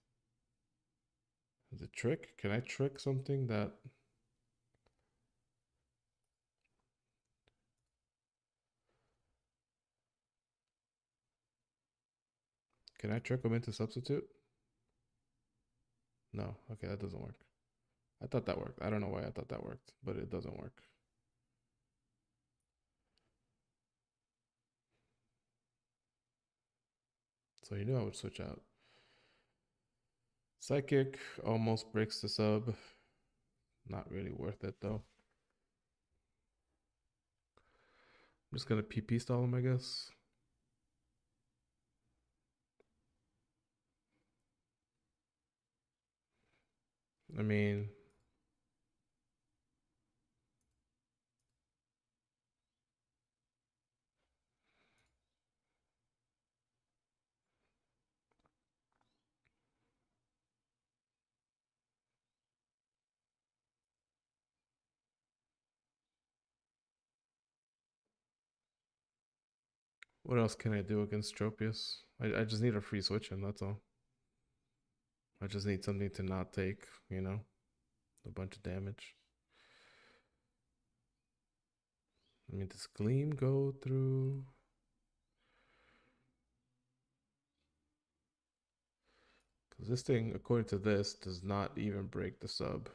Is it trick? Can I trick something that... Can I trick him into substitute? No. Okay, that doesn't work. I thought that worked. I don't know why I thought that worked, but it doesn't work. So you knew I would switch out. Psychic almost breaks the sub. Not really worth it though. I'm just gonna PP stall him, I guess. I mean, what else can I do against Tropius? I just need a free switch and that's all. I just need something to not take, you know, a bunch of damage. I mean, does Gleam go through? Because this thing, according to this, does not even break the sub.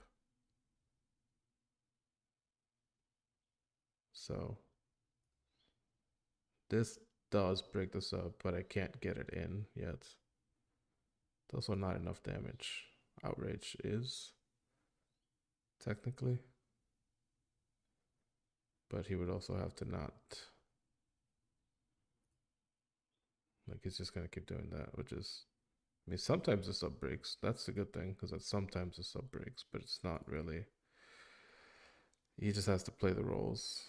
So this does break the sub, but I can't get it in yet. It's also not enough damage. Outrage is, technically. But he would also have to not... Like, he's just going to keep doing that, which is... I mean, sometimes the sub breaks. That's a good thing, because sometimes the sub breaks, but it's not really... He just has to play the roles.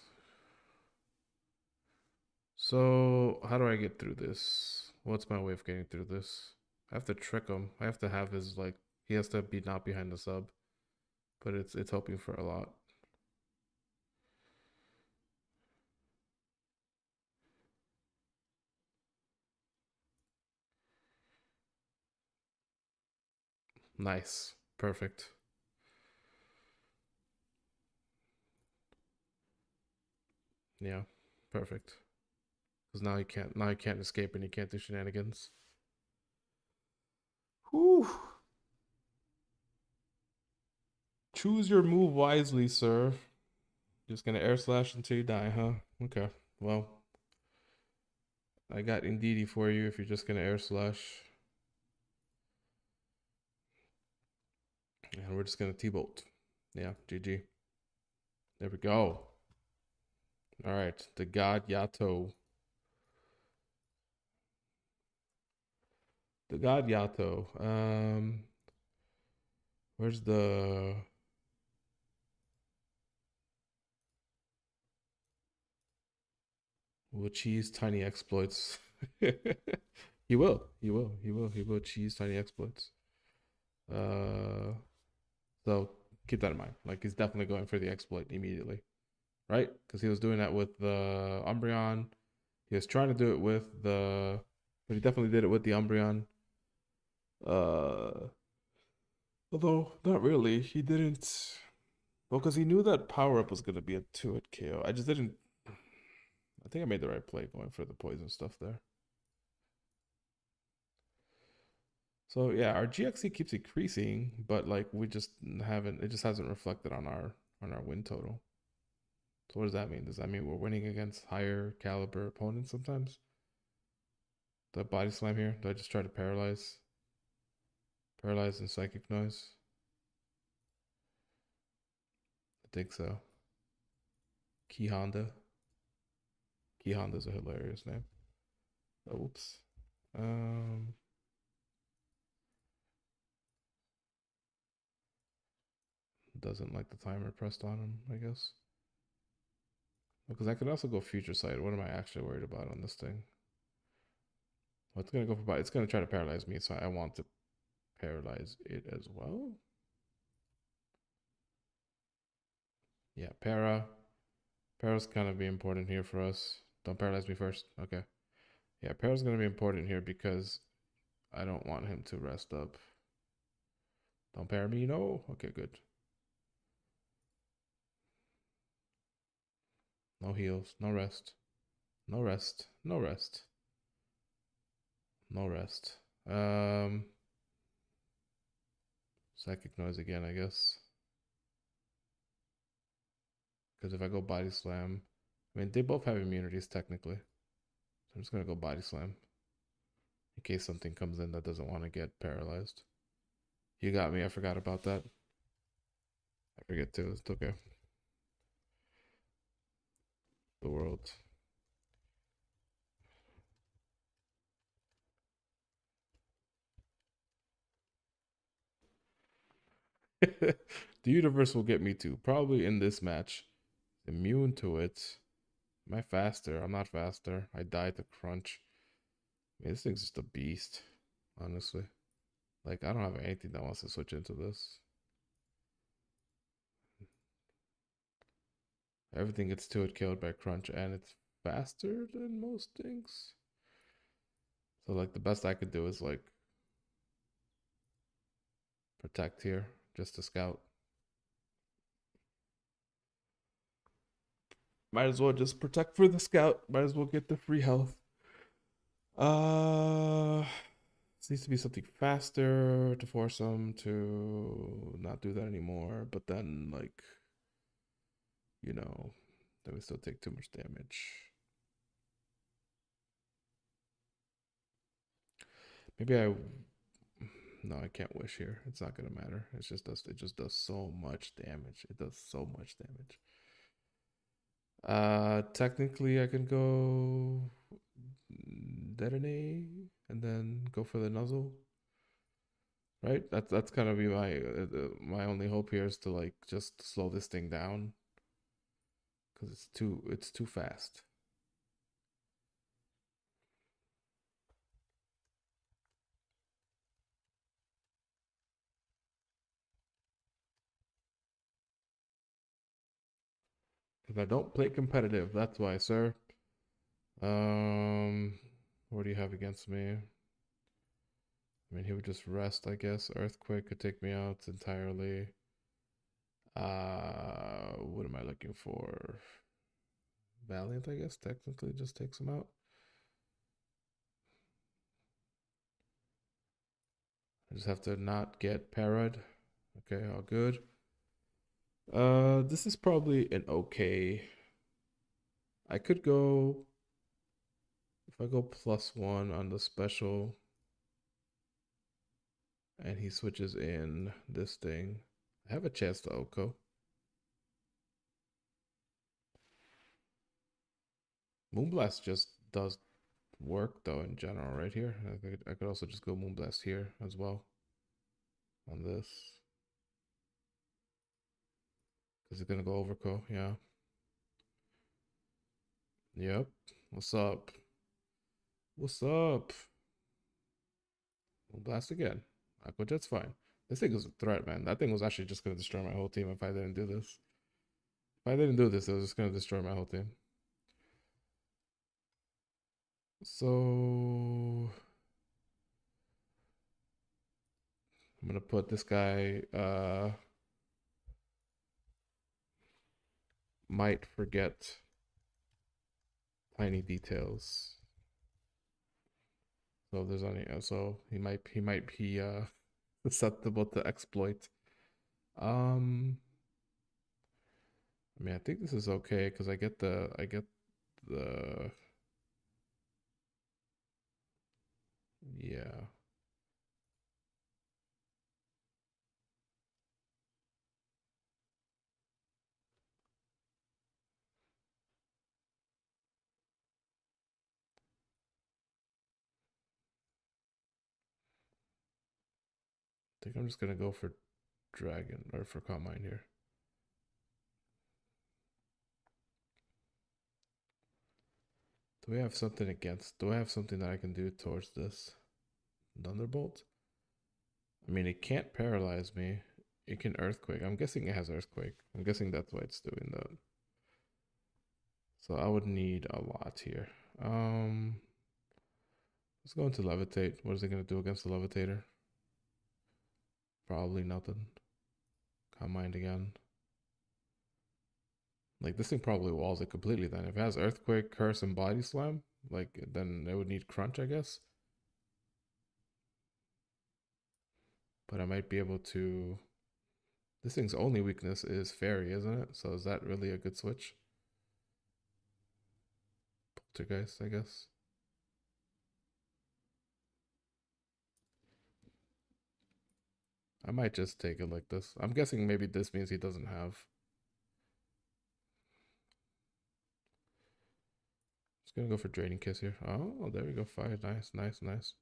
So, how do I get through this? What's my way of getting through this? I have to trick him. I have to have his, like... He has to be not behind the sub. But it's hoping for a lot. Nice. Perfect. Yeah. Perfect. Because now he can't escape and he can't do shenanigans. Whew. Choose your move wisely, sir. Just gonna air slash until you die, huh? Okay. Well, I got Indeedee for you if you're just gonna air slash. And we're just gonna T-bolt. Yeah, GG. There we go. All right, the God Yato. The God Yato. Where's the... Will cheese tiny exploits. He will. He will. He will. He will cheese tiny exploits. So keep that in mind. Like, he's definitely going for the exploit immediately, right? Because he was doing that with the Umbreon. He was trying to do it with the... But he definitely did it with the Umbreon. Uh, Although, not really. He didn't. Well, because he knew that power up was going to be a 2-hit KO. I just didn't. I think I made the right play going for the poison stuff there. So yeah, our GXC keeps increasing, but like we just haven't. It just hasn't reflected on our win total. So what does that mean? Does that mean we're winning against higher caliber opponents sometimes? The body slam here? Do I just try to paralyze and psychic noise? I think so. Key Honda. Key Honda's a hilarious name. Oops. Um, doesn't like the timer pressed on him, I guess. Because I could also go future sight. What am I actually worried about on this thing? Well, it's gonna go for body. It's gonna try to paralyze me, so I want to paralyze it as well. Yeah, Para's gonna be important here for us. Don't paralyze me first. Okay. Yeah, Para's gonna be important here because I don't want him to rest up. Don't para me, no. Okay, good. No heals, no rest. No rest. No rest. No rest. Psychic noise again, I guess. Because if I go body slam, I mean they both have immunities technically. So I'm just gonna go body slam. In case something comes in that doesn't want to get paralyzed. You got me, I forgot about that. I forget too, it's okay. The world. The universe will get me too. Probably in this match. Immune to it. Am I faster? I'm not faster. I died to crunch. I mean, this thing's just a beast, honestly. Like, I don't have anything that wants to switch into this. Everything gets to it killed by crunch, and it's faster than most things. So, like, the best I could do is, like, protect here, just to scout. Might as well just protect for the scout. Might as well get the free health. This needs to be something faster to force them to not do that anymore. But then, like, you know, then we still take too much damage. Maybe I. No, I can't wish here. It's not gonna matter. It just does so much damage. It does so much damage. Technically I can go detonate and then go for the nuzzle. Right? That's kind of be my only hope here is to like just slow this thing down because it's too fast. If I don't play competitive, that's why, sir. Um, what do you have against me? I mean, he would just rest, I guess. Earthquake could take me out entirely. What am I looking for? Valiant, I guess, technically just takes him out. I just have to not get parried. Okay, all good. This is probably an okay. I could go if I go +1 on the special and he switches in this thing. I have a chance to Oko. Moonblast just does work though in general right here. I could also just go Moonblast here as well on this. Because it's gonna go Overco, yeah. Yep. What's up? What's up? Moonblast again. Aqua Jet's fine. This thing was a threat, man. That thing was actually just gonna destroy my whole team if I didn't do this. If I didn't do this, it was just gonna destroy my whole team. So I'm gonna put this guy might forget tiny details. So if there's any so he might be susceptible to exploit. Um I mean I think this is okay because I get the yeah. I think I'm just gonna go for dragon or for combine here. Do we have something against? Do I have something that I can do towards this? Thunderbolt? I mean, it can't paralyze me. It can earthquake. I'm guessing it has earthquake. I'm guessing that's why it's doing that. So I would need a lot here. Let's go into levitate. What is it gonna do against the levitator? Probably nothing. Calm mind again. Like this thing probably walls it completely. Then if it has earthquake, curse, and body slam, like then it would need crunch, I guess. But I might be able to. This thing's only weakness is fairy, isn't it? So is that really a good switch? Poltergeist, I guess. I might just take it like this. I'm guessing maybe this means he doesn't have. Just gonna go for draining kiss here. Oh, there we go. Fire. Nice, nice, nice.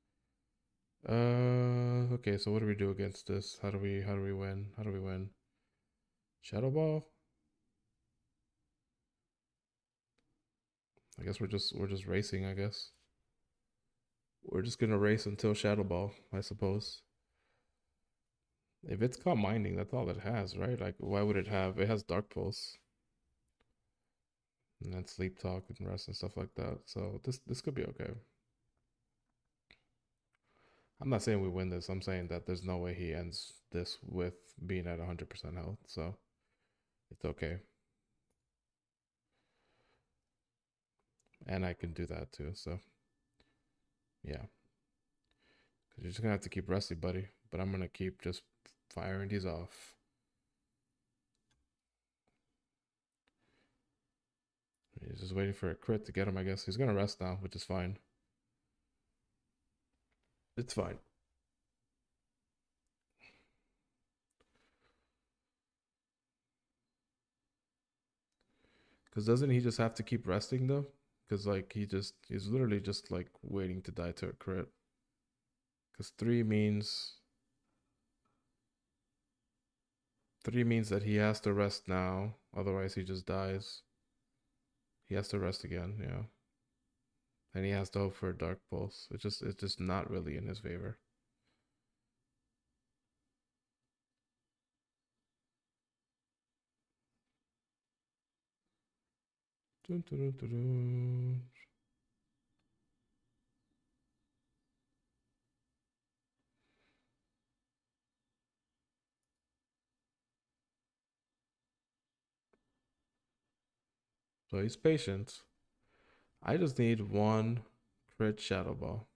Okay, so what do we do against this? How do we win? How do we win? Shadow Ball? I guess we're just racing, I guess. We're just gonna race until Shadow Ball, I suppose. If it's calm minding, that's all it has, right? Like why would it have it has Dark Pulse and then sleep talk and rest and stuff like that. So this could be okay. I'm not saying we win this. I'm saying that there's no way he ends this with being at 100% health. So it's okay. And I can do that too. So yeah. Because you're just going to have to keep resting, buddy. But I'm going to keep just firing these off. He's just waiting for a crit to get him, I guess. He's going to rest now, which is fine. It's fine. Because doesn't he just have to keep resting, though? Because, like, he's literally just, like, waiting to die to a crit. Because 3 means that he has to rest now. Otherwise, he just dies. He has to rest again, yeah. And he has to hope for a dark pulse. It's just not really in his favor. Dun, dun, dun, dun, dun. So he's patient. I just need one crit shadow ball.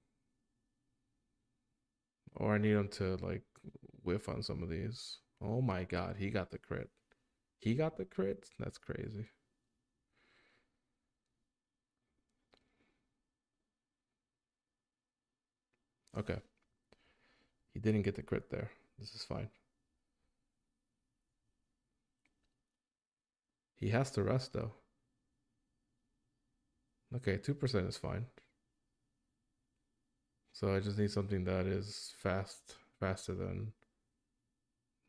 Or I need him to like whiff on some of these. Oh my god, he got the crit. He got the crit? That's crazy. Okay. He didn't get the crit there. This is fine. He has to rest though. Okay, 2% is fine. So I just need something that is faster than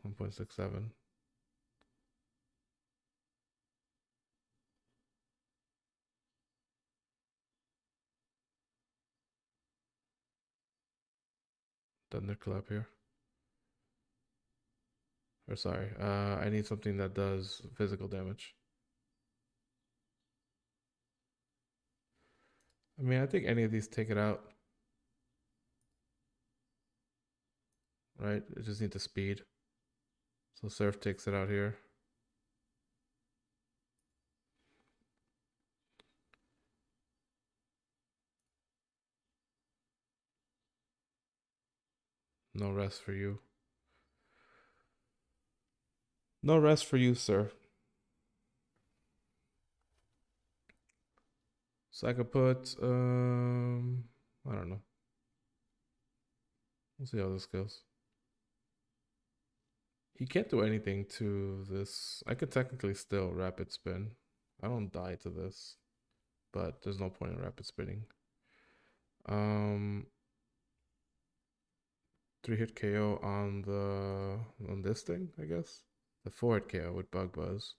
1.67. Thunderclap here. Or sorry, I need something that does physical damage. I mean, I think any of these take it out. right? It just need the speed. So Surf takes it out here. No rest for you. No rest for you, sir. So I could put I don't know. We'll see how this goes. He can't do anything to this. I could technically still rapid spin. I don't die to this, but there's no point in rapid spinning. Um 3-hit KO on this thing, I guess. The 4-hit KO with Bug Buzz.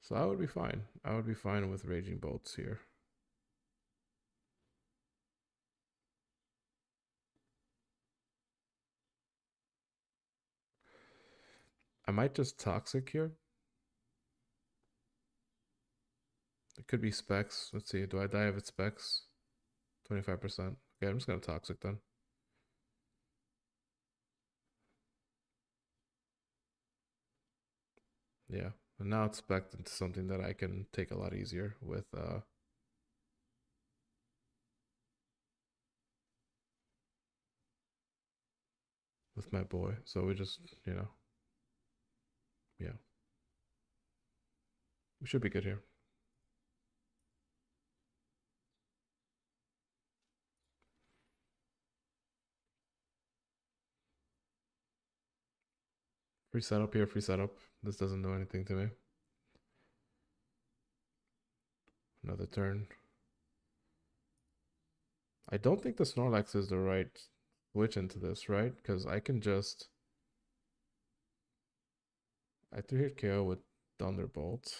So I would be fine. I would be fine with Raging Bolts here. I might just Toxic here. It could be Specs. Let's see. Do I die if it's Specs? 25%. Okay, I'm just going to Toxic then. Yeah. And now it's back into something that I can take a lot easier with my boy. So we just, yeah. We should be good here. Free setup here, free setup. This doesn't do anything to me. Another turn. I don't think the Snorlax is the right switch into this, right? Because I can just... I 3-hit KO with Thunderbolt.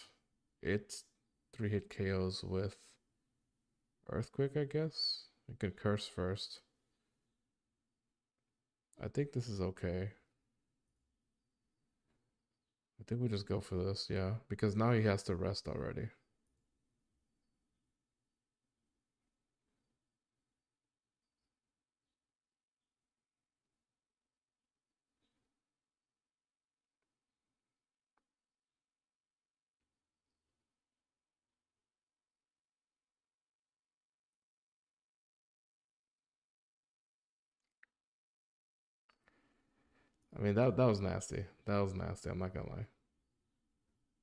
It 3-hit KOs with Earthquake, I guess. I can curse first. I think this is okay. I think we just go for this, yeah. Because now he has to rest already. I mean, that was nasty. That was nasty. I'm not gonna lie.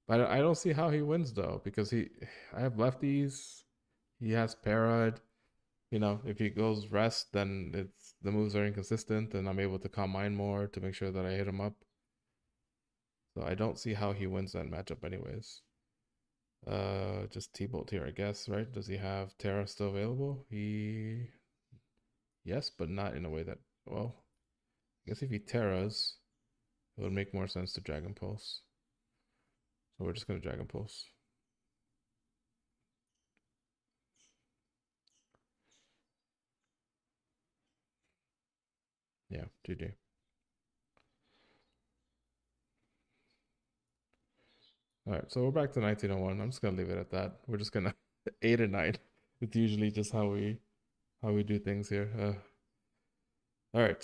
But I don't see how he wins though, because I have lefties. He has parad. If he goes rest, then the moves are inconsistent, and I'm able to calm mine more to make sure that I hit him up. So I don't see how he wins that matchup, anyways. Just T-Bolt here, I guess, right? Does he have Terra still available? Yes, but not in a way that, well, I guess if he Terras, it would make more sense to Dragon Pulse. So we're just gonna Dragon Pulse. Yeah, GG. All right, so we're back to 1901. I'm just gonna leave it at that. We're just gonna 8 or 9. It's usually just how we do things here. All right.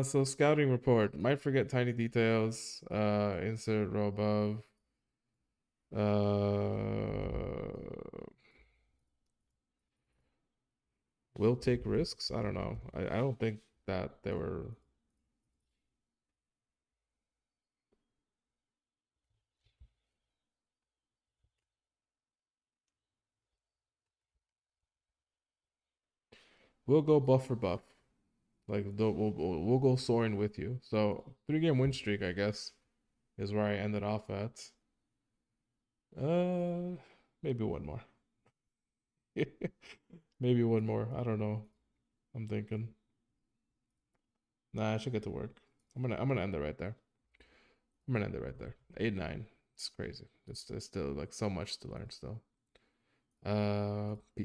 So scouting report. Might forget tiny details. Insert row above. Will take risks. I don't know. I don't think that they were. We'll go buff for buff. Like we'll go soaring with you. So 3-game win streak, I guess, is where I ended off at. Uh, maybe one more. Maybe one more. I don't know. I'm thinking. Nah, I should get to work. I'm gonna end it right there. I'm gonna end it right there. 8-9. It's crazy. It's still like so much to learn still. Peace.